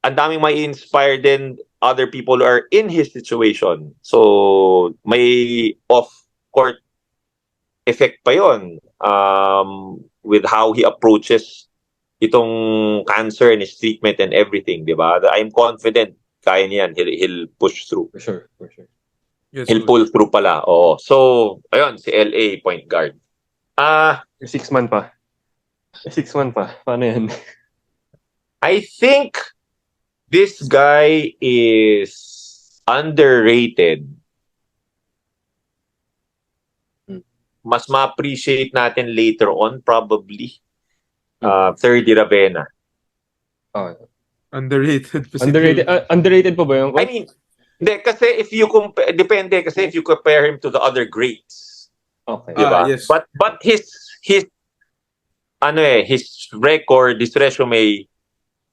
ang daming may inspire din other people who are in his situation. So, may off-court effect pa yun with how he approaches itong cancer and his treatment and everything, di ba? I'm confident kaya niyan. He'll push through. For sure. Yes, He'll pull through pala. Oo. So, ayun, si LA point guard. 6 month pa. 6 month pa. Paano yan? I think this guy is underrated. Mas ma-appreciate natin later on probably. 30 Ravenna. Underrated. Underrated pa ba yung I mean, hindi, kasi if you compare, depende kasi if you compare him to the other greats. Okay. Diba? Yes. But his record, his resume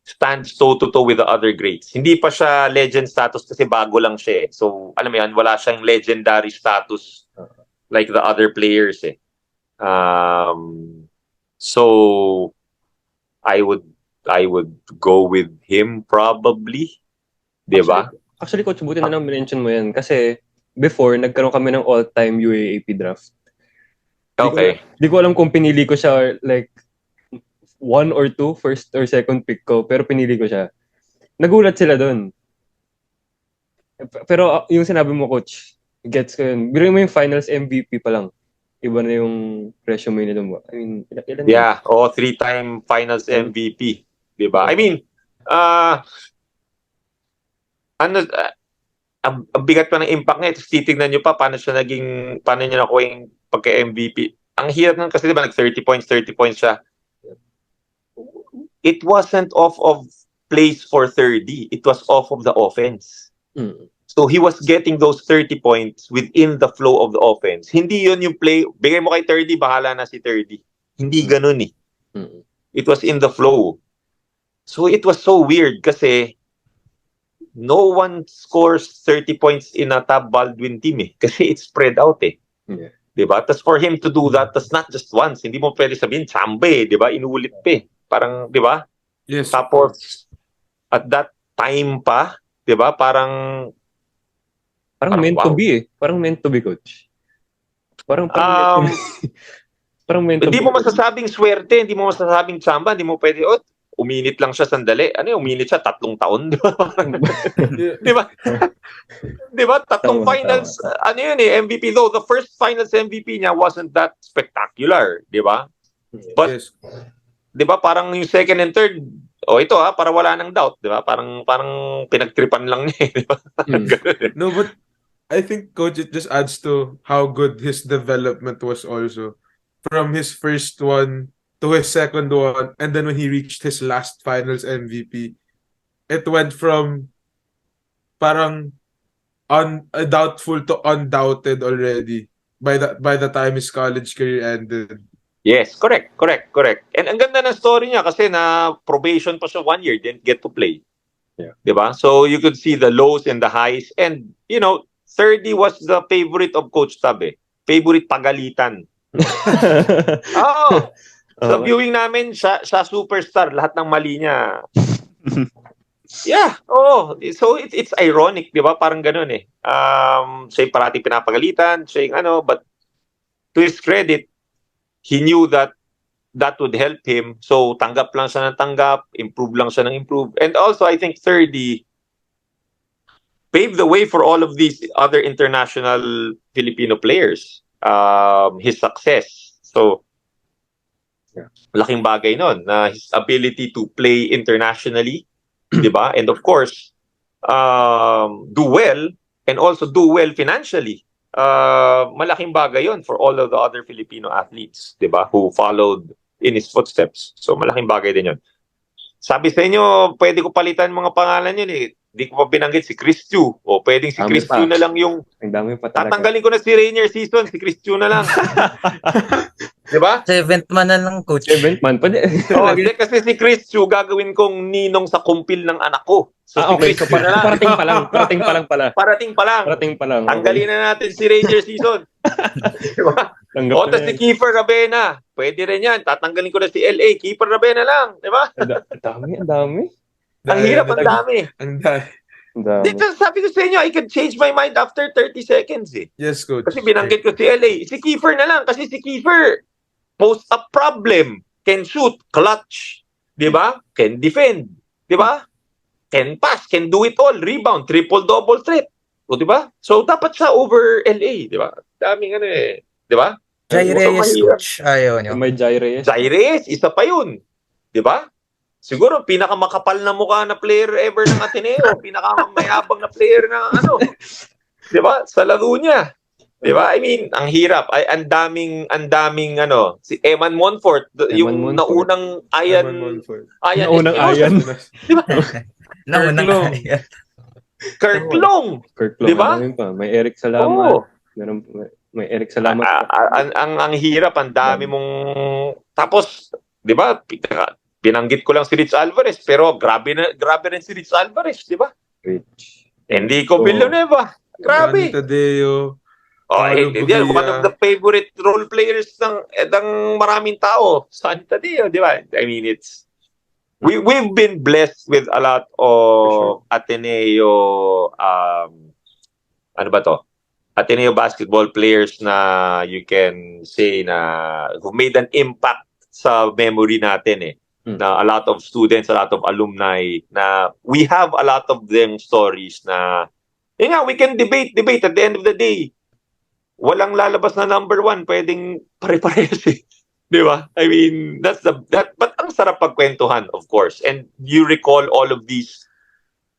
stands toe-to-toe with the other greats. Hindi pa siya legend status kasi bago lang siya eh. So, alam mo yan, wala siyang legendary status like the other players eh. So, I would go with him probably. Diba? Actually, coach, buti na lang mention mo yan. Kasi, before, nagkaroon kami ng all-time UAAP draft. Okay. Di ko alam kung pinili ko siya like 1 or 2, first or second pick ko, pero pinili ko siya. Nagulat sila doon. Pero yung sinabi mo, coach, gets ko yun. Biro mo yung finals MVP pa lang. Iba na yung resume nila mo. I mean, ilan Yeah, 3-time finals MVP. Diba? I mean, ang bigat pa ng impact niya. Titignan nyo pa paano niya nakuha yung pagka-MVP. Ang hirap nun kasi diba, 30 points siya. It wasn't off of plays for 30. It was off of the offense. So he was getting those 30 points within the flow of the offense. Hindi yun yung play, bigay mo kay 30, bahala na si 30. Hindi ganun eh. It was in the flow. So it was so weird kasi no one scores 30 points in a Tab Baldwin team eh. Kasi it's spread out eh. Yeah. Diba? Tapos for him to do that, that's not just once. Hindi mo pwede sabihin, chamba eh. Diba? Inuulit pa eh. Parang, diba? Yes. Tapos, at that time pa, diba? Parang meant to be eh. Parang meant to be, coach. Parang meant to be. Parang mental. Hindi mo masasabing swerte, hindi mo masasabing tsamba, hindi mo pwede, uminit lang siya sandali. Ano yung uminit siya? 3 taon, di ba? Di ba? Di ba? 3 Tama, finals, ano yun MVP. Though the first finals MVP niya wasn't that spectacular, di ba? But, Yes. di ba, parang yung second and third, ito para wala nang doubt, di ba? Parang pinagtripan lang niya, di ba? No, but I think, Coach, it just adds to how good his development was also. From his first one to his second one, and then when he reached his last finals MVP, it went from parang doubtful to undoubted already by the time his college career ended. Yes, correct. And ang ganda ng story niya kasi na probation pa siya 1 year, didn't get to play. Yeah. Diba? So you could see the lows and the highs. And, 30 was the favorite of Coach Tab Favorite pagalitan. Sa viewing namin, siya superstar. Lahat ng mali niya. Yeah, so it's ironic, di ba? Parang ganun siya yung parati pinapagalitan, siya yung but to his credit, he knew that would help him. So tanggap lang siya ng tanggap, improve lang siya ng improve. And also, I think 30 paved the way for all of these other international Filipino players. His success. So, laking bagay nun na his ability to play internationally, di ba? And of course, do well and also do well financially. Malaking bagay yun for all of the other Filipino athletes, di ba? Who followed in his footsteps. So, malaking bagay din yun. Sabi sa inyo, pwede ko palitan mga pangalan yun Hindi ko pa binanggit si Chris Chu. O pwedeng si Chris Chu na lang yung... Ang dami pa talaga. Tatanggalin ko na si Rainier season, si Chris Chu na lang. Diba? 7th man na lang, Coach. 7th man. Pwede. Hindi kasi si Chris Chu gagawin kong ninong sa kumpil ng anak ko. So si Okay. Chris So, Chu na lang. parating pa lang pala. Parating pa lang. Tanggalin na natin si Rainier season. Diba? Tanggap na Si Kiefer Ravena. Pwede rin yan. Tatanggalin ko na si LA. Kiefer Ravena lang. Diba? Ang dami. Ang hirap, ang dami. Ang dami. Dito, sabi ko sa inyo, I can change my mind after 30 seconds Yes, Coach. Kasi binanggit ko si LA. Si Kiefer na lang. Kasi si Kiefer, pose a problem. Can shoot, clutch. Diba? Can defend. Diba? Can pass, can do it all. Rebound, triple-double threat. O diba? So, dapat siya over LA. Diba? Daming Diba? Jai Reyes, Coach. Ayaw nyo. May Jai Reyes. Jai Reyes, isa pa yun. Diba? Siguro, pinakamakapal na mukha na player ever ng Ateneo. Pinakamayabang na player na Diba? Sa laro niya. Diba? I mean, ang hirap. Ang daming si Eman Monfort, yung naunang Ayan. Naunang Ayan. Diba? Naunang Ayan. Kirk Long. Diba? May Eric Salamat. Oo. May Eric Salamat. Ang hirap, ang dami mong... Tapos, di ba, binanggit ko lang si Rich Alvarez, pero grabe rin si Rich Alvarez, di ba? Rich. Enrico Villanueva. Grabe. Tadeo. One of the favorite role players ng maraming tao. San Tadeo, di ba? I mean, we've been blessed with a lot of Ateneo, Ateneo basketball players na you can say na who made an impact sa memory natin na a lot of students, a lot of alumni na we have a lot of them stories na we can debate at the end of the day. Walang lalabas na number 1, pwedeng pare-parehas Di ba? I mean, but ang sarap pagkwentuhan, of course. And you recall all of these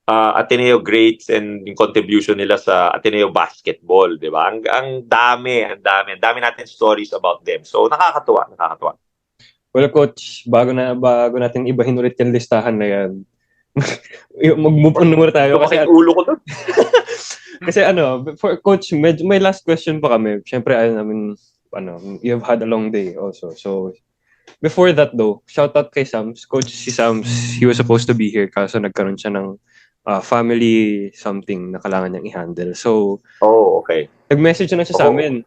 Ateneo greats and yung contribution nila sa Ateneo basketball, di ba? Ang dami natin stories about them. So, nakakatuwa. Well, Coach, bago natin ibahin ulit yung listahan na yan, mag-move on muna tayo. Kasi ulo ko doon. Kasi for Coach, may last question pa kami. Siyempre, you've had a long day also. So, before that though, shout out kay Sams. Coach, si Sams, he was supposed to be here kaso nagkaroon siya ng family something na kailangan niyang i-handle. So, okay. Nag-message na siya sa amin.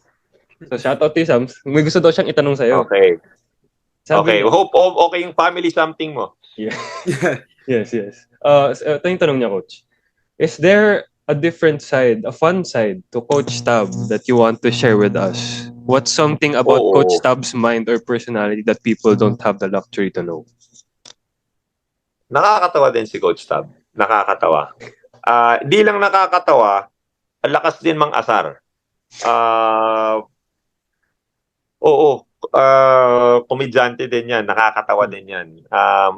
So, shout out kay Sams. May gusto daw siyang itanong sa'yo. Okay. Sabi, Hope okay yung family something mo. Yeah. Yes. Ito yung tanong niya, Coach. Is there a different side, a fun side to Coach Tab that you want to share with us What's something about Oo. Coach Tab's mind or personality that people don't have the luxury to know? Nakakatawa din si Coach Tab. Nakakatawa. Di lang nakakatawa, ang lakas din mang-asar. Oo, komedyante din yan. Nakakatawa din yan.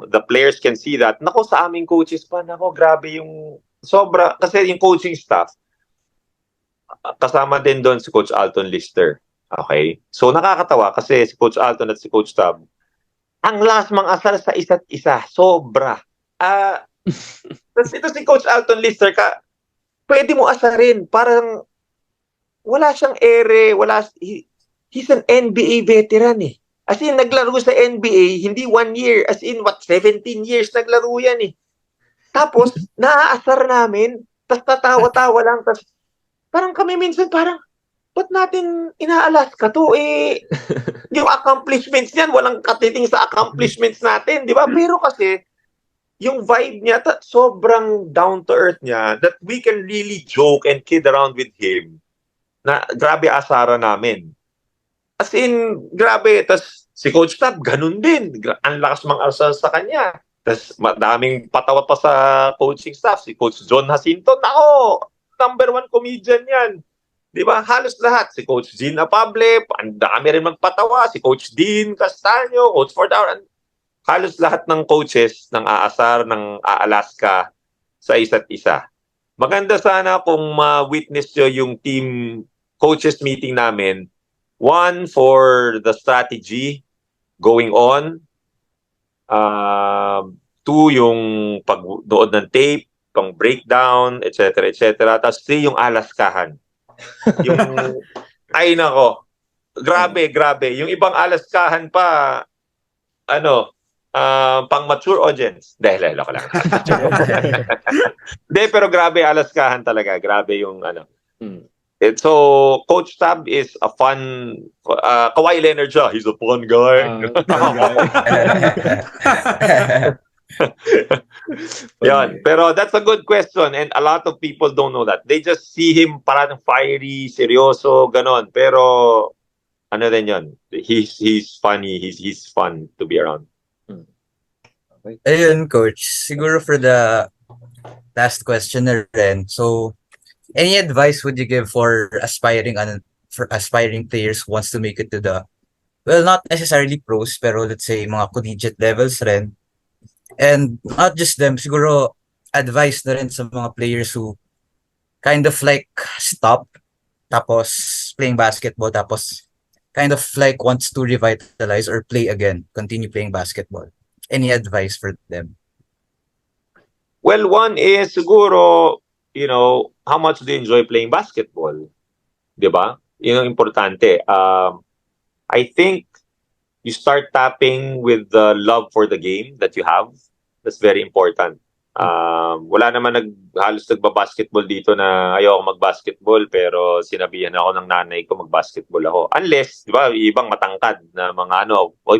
The players can see that. Nako, sa aming coaches pa, nako, grabe yung sobra. Kasi yung coaching staff, kasama din doon si Coach Alton Lister. Okay? So, nakakatawa kasi si Coach Alton at si Coach Tab, ang lakas mang-asar sa isa't isa. Sobra. Tapos ito si Coach Alton Lister, pwede mo asarin. Parang wala siyang ere. He's an NBA veteran eh. As in, naglaro sa NBA, hindi 1 year. As in, 17 years naglaro yan eh. Tapos, naaasar namin. Tapos tatawa-tawa lang. Tapos, parang kami minsan parang, ba't natin inaalas ka to? Yung accomplishments niyan, walang katiting sa accomplishments natin, di ba? Pero kasi, yung vibe niya, sobrang down to earth niya, that we can really joke and kid around with him, na grabe asara namin. As in, grabe. Tapos, si Coach Tab, ganun din. Ang lakas mang-asar sa kanya. Tapos, madaming patawa pa sa coaching staff. Si Coach John Jacinto, nako, number 1 comedian yan. Di ba? Halos lahat. Si Coach Jean Apable, ang dami rin magpatawa. Si Coach Dean Castaño, Coach Fordar. Halos lahat ng coaches ng aasar, ng aalaska sa isa't isa. Maganda sana kung ma-witness nyo yung team coaches meeting namin. 1, for the strategy going on. 2, yung pagdood ng tape, pang breakdown, etc. etc. Tapos 3, yung alaskahan. Yung, ay nako, grabe. Yung ibang alaskahan pa, pang mature audience. Dahil, loko lang. Pero grabe, alaskahan talaga. Grabe yung So, Coach Tab is a fun, Kawhi Leonard siya. He's a fun guy. Yan. Pero that's a good question and a lot of people don't know that. They just see him parang fiery, seryoso, ganon. Pero ano din yun? He's funny. He's fun to be around. Ayun, Coach. Siguro for the last question na rin. So, any advice would you give for aspiring players who wants to make it to the, well, not necessarily pros, pero let's say mga collegiate levels rin. And not just them, siguro advice na rin sa mga players who kind of like stop tapos playing basketball tapos kind of like wants to revitalize or play again, continue playing basketball. Any advice for them? Well, one is siguro, how much do you enjoy playing basketball? Diba? Yun ang importante. I think you start tapping with the love for the game that you have. That's very important. Wala naman halos nagba-basketball dito na ayoko mag-basketball pero sinabihan ako ng nanay ko mag-basketball ako. Unless, di ba, ibang matangkad na mga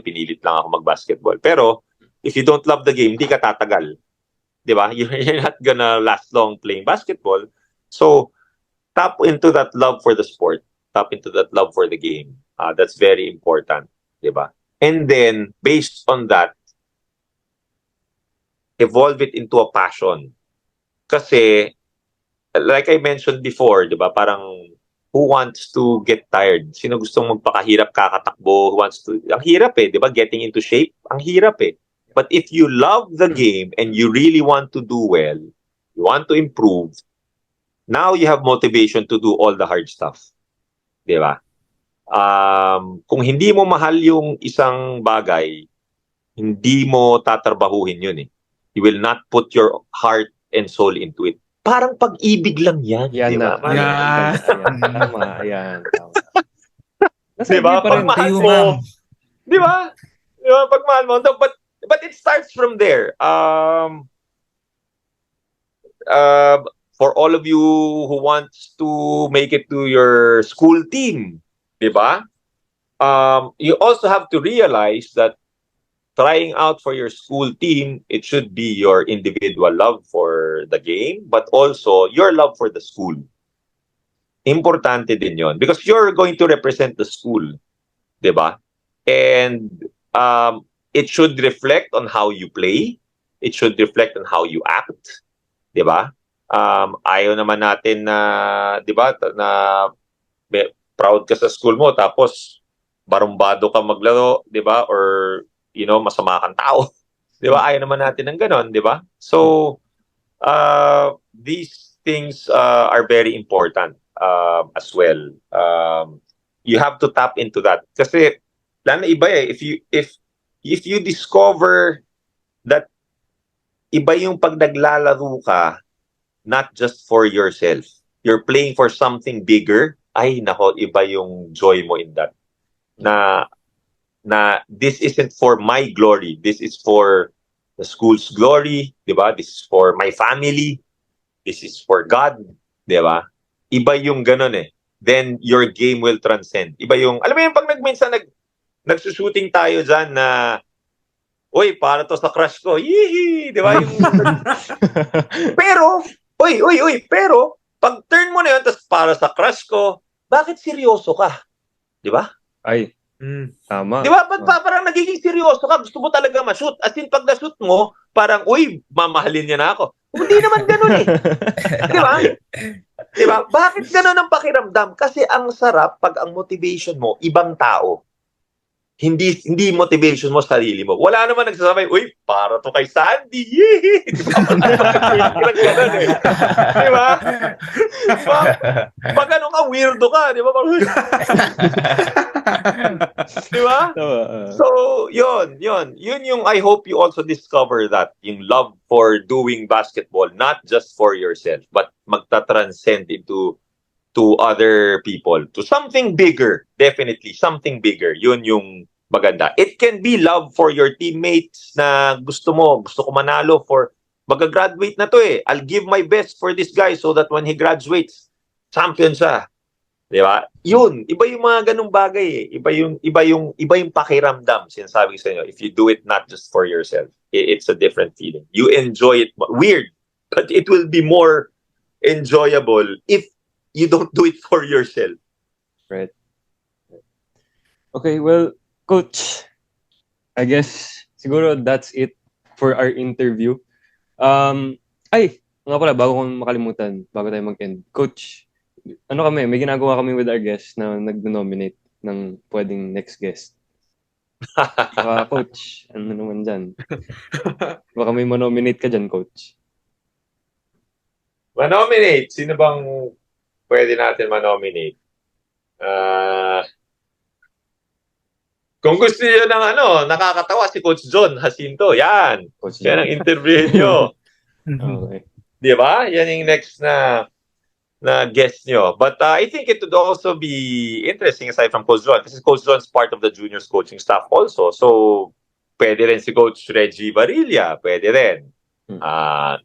pinilit lang ako mag-basketball. Pero, if you don't love the game, hindi ka tatagal. Di ba? You're not gonna last long playing basketball. So, tap into that love for the sport. Tap into that love for the game. That's very important. Diba? And then, based on that, evolve it into a passion. Kasi, like I mentioned before, diba, parang, who wants to get tired? Sino gustong magpakahirap kakatakbo? Ang hirap diba? Getting into shape, ang hirap But if you love the game and you really want to do well, you want to improve, now you have motivation to do all the hard stuff. Diba? Kung hindi mo mahal yung isang bagay, hindi mo tatrabahuhin yun You will not put your heart and soul into it. Parang pag-ibig lang yan. Yan diba? na. Yan. Tama. Yan. Diba? Pagmahal mo. Diba? Pagmahal mo. But it starts from there. For all of you who wants to make it to your school team, diba? You also have to realize that trying out for your school team, it should be your individual love for the game, but also your love for the school. importante din yon because you're going to represent the school, di ba? And it should reflect on how you play. It should reflect on how you act, di ba? Ayaw naman natin na, di ba, na proud ka sa school mo tapos barumbado ka maglaro, di ba? Or, masama kang tao. Di ba? Ayaw naman natin ng ganon, di ba? So, these things are very important as well. You have to tap into that. Kasi, lalo na iba eh. If you discover that iba yung pag naglalaro ka, not just for yourself. You're playing for something bigger. Ay, nako, iba yung joy mo in that. Na this isn't for my glory. This is for the school's glory. Diba? This is for my family. This is for God. Diba? Iba yung ganun eh. Then your game will transcend. Iba yung, alam mo yung pag nagsushooting tayo dyan na, uy, para to sa crush ko. Yee! Diba? Yung, pero, pero, pag turn mo na yun, tapos para sa crush ko, bakit seryoso ka? Di ba? Ay, tama. Di ba? Parang nagiging seryoso ka, gusto mo talaga ma-shoot. As in, pag na-shoot mo, parang, uy, mamahalin niya na ako. Hindi naman ganun eh. Di ba? Di ba? Bakit ganun ang pakiramdam? Kasi ang sarap pag ang motivation mo, ibang tao. Hindi motivation mo sarili mo. Wala naman nagsasabi, uy, para to kay Sandy. Yee! Di ba? Pag ano ka, weirdo ka. Di ba? Di ba? So, yun yung I hope you also discover that. Yung love for doing basketball, not just for yourself, but magta-transcend into to other people, to something bigger, definitely, something bigger. Yun yung maganda. It can be love for your teammates na gusto ko manalo for, mag-graduate na to eh. I'll give my best for this guy so that when he graduates, champion siya. Di ba? Yun, iba yung mga ganung bagay eh. Iba yung pakiramdam, sinasabi ko sa inyo. If you do it not just for yourself, it's a different feeling. You enjoy it. Weird, but it will be more enjoyable if you don't do it for yourself. Right. Okay, well, Coach, I guess siguro that's it for our interview. Ay, nga pala, bago kong makalimutan, bago tayo mag-end. Coach, may ginagawa kami with our guests na nag-nominate ng pwedeng next guest. Coach, ano naman dyan? Baka may manominate ka dyan, Coach. Manominate? Sino bang pwede natin manominate? Kung gusto niyo ng nakakatawa si Coach John Jacinto, yan. Coach Yan ang interview niyo. Okay. Di ba? Yan yung next na guest niyo. But I think it would also be interesting aside from Coach John kasi Coach John's part of the juniors coaching staff also. So, pwede rin si Coach Reggie Barilla. Pwede rin.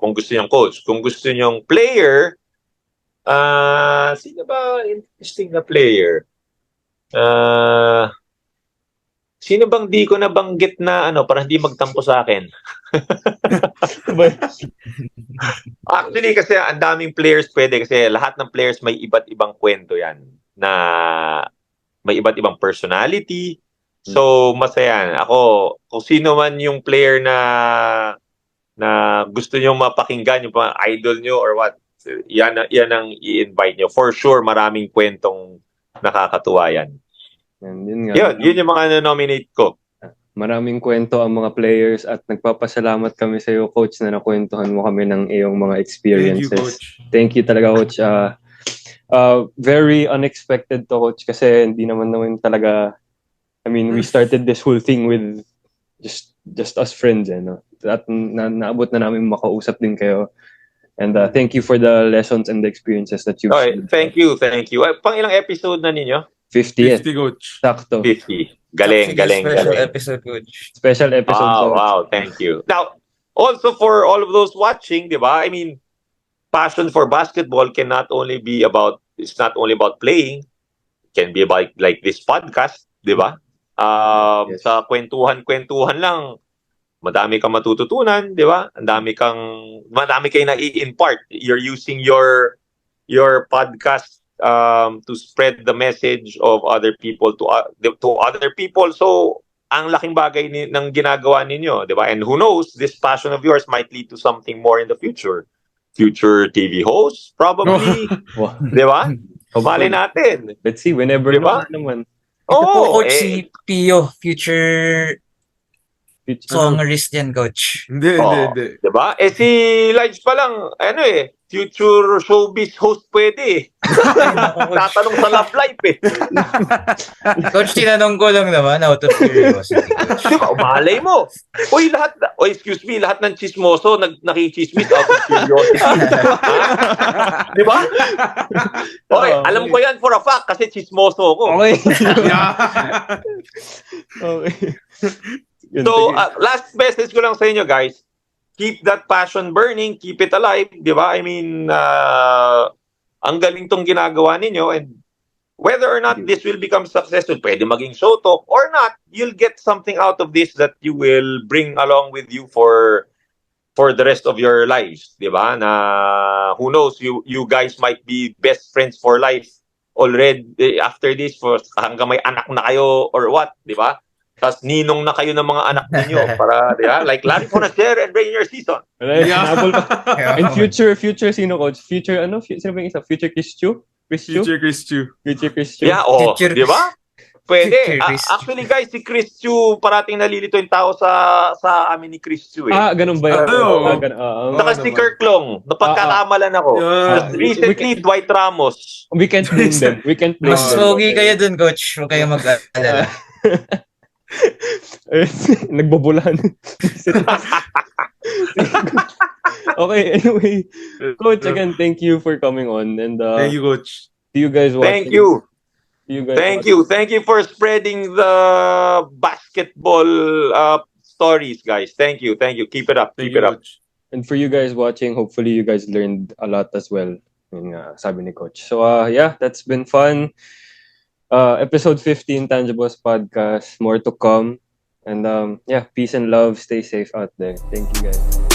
Kung gusto niyong coach. Kung gusto niyong player, sino ba interesting na player? Sino bang di ko nabanggit na para hindi magtampo sa akin? Actually, kasi ang daming players pwede kasi lahat ng players may iba't ibang kwento yan na may iba't ibang personality. So, masaya. Ako, kung sino man yung player na gusto nyo mapakinggan, yung mga idol nyo or what, yan ang i-invite nyo. For sure, maraming kwentong nakakatuwa yan. Yun nga. Yun yung mga nominate ko. Maraming kwento ang mga players at nagpapasalamat kami sa iyo, Coach, na nakwentuhan mo kami ng iyong mga experiences. Thank you, Coach. Thank you talaga, Coach. Very unexpected to, Coach, kasi hindi naman talaga, we started this whole thing with just us friends, no? At naabot na namin makausap din kayo. And thank you for the lessons and the experiences that you've shared. Thank you. Pang ilang episode na ninyo? 50th. 50, Coach. Sakto. 50. Galing. Special episode, Coach. Special episode. Wow, thank you. Now, also for all of those watching, di ba? Passion for basketball it's not only about playing. It can be about like this podcast, di ba? Yes. Sa kwentuhan lang, madami kang matututunan, di ba? Madami kayong na-i-impart. You're using your podcast to spread the message of other people to other people. So ang laking bagay ng ginagawa ninyo, 'di ba? And who knows, this passion of yours might lead to something more in the future. Future TV host, probably, Wow. 'di ba? Mali natin. Let's see, whenever Diba? naman. Ito po, Coach, eh, si Pio, future Future. songerist yan, Coach. Hindi. 'di ba? Si Laij pa lang, future showbiz host pwede eh. Tatanong sa love life eh. Coach, tinanong ko lang naman, out of curiosity, Coach. Di ba? Malay mo. Excuse me, lahat ng chismoso nakichismis out of curiosity. Di ba? Okay, alam ko yan for a fact kasi chismoso ko. Okay. Yeah. Okay. So, last message ko lang sa inyo, guys. Keep that passion burning, keep it alive, di ba? I mean, ang galing tong ginagawa ninyo, and whether or not this will become successful, pwede maging show talk or not, you'll get something out of this that you will bring along with you for the rest of your lives, di ba? Na who knows, you guys might be best friends for life already after this, for hanggang may anak na kayo or what, di ba? Tapos ninong na kayo ng mga anak ninyo para, di ba? Like Larry Fonaster and Rainier Season. Right. Yeah. And future sino, Coach? Future, sino ba yung isa? Future Chris Chu? Future Chris Chu. Future Chris Chu. Yeah, Future- di ba? Pwede. Future Chris Chu. Actually, guys, si Chris Chu, parating nalilito yung tao sa amin ni Chris Chu eh. Ganun ba yun? Saka si Kirk Long, napagkakamalan ako. Yeah. Recently, Dwight Ramos. We can't blame them. We can't blame Mas them. pogi kayo dun, Coach. Huwag kayong mag-alala. Nagbobolahan. Okay, anyway. Coach, again, thank you for coming on. And Thank you, Coach. to you guys watching. Thank you. To you guys Thank watching. you. Thank you for spreading the basketball stories, guys. Thank you. Thank you. Keep it up. Thank Keep you, it up. Coach. And for you guys watching, hopefully you guys learned a lot as well. Yung sabi ni Coach. So, yeah, that's been fun. Episode 50 Intangibles Podcast. More to come. And yeah, peace and love. Stay safe out there. Thank you guys.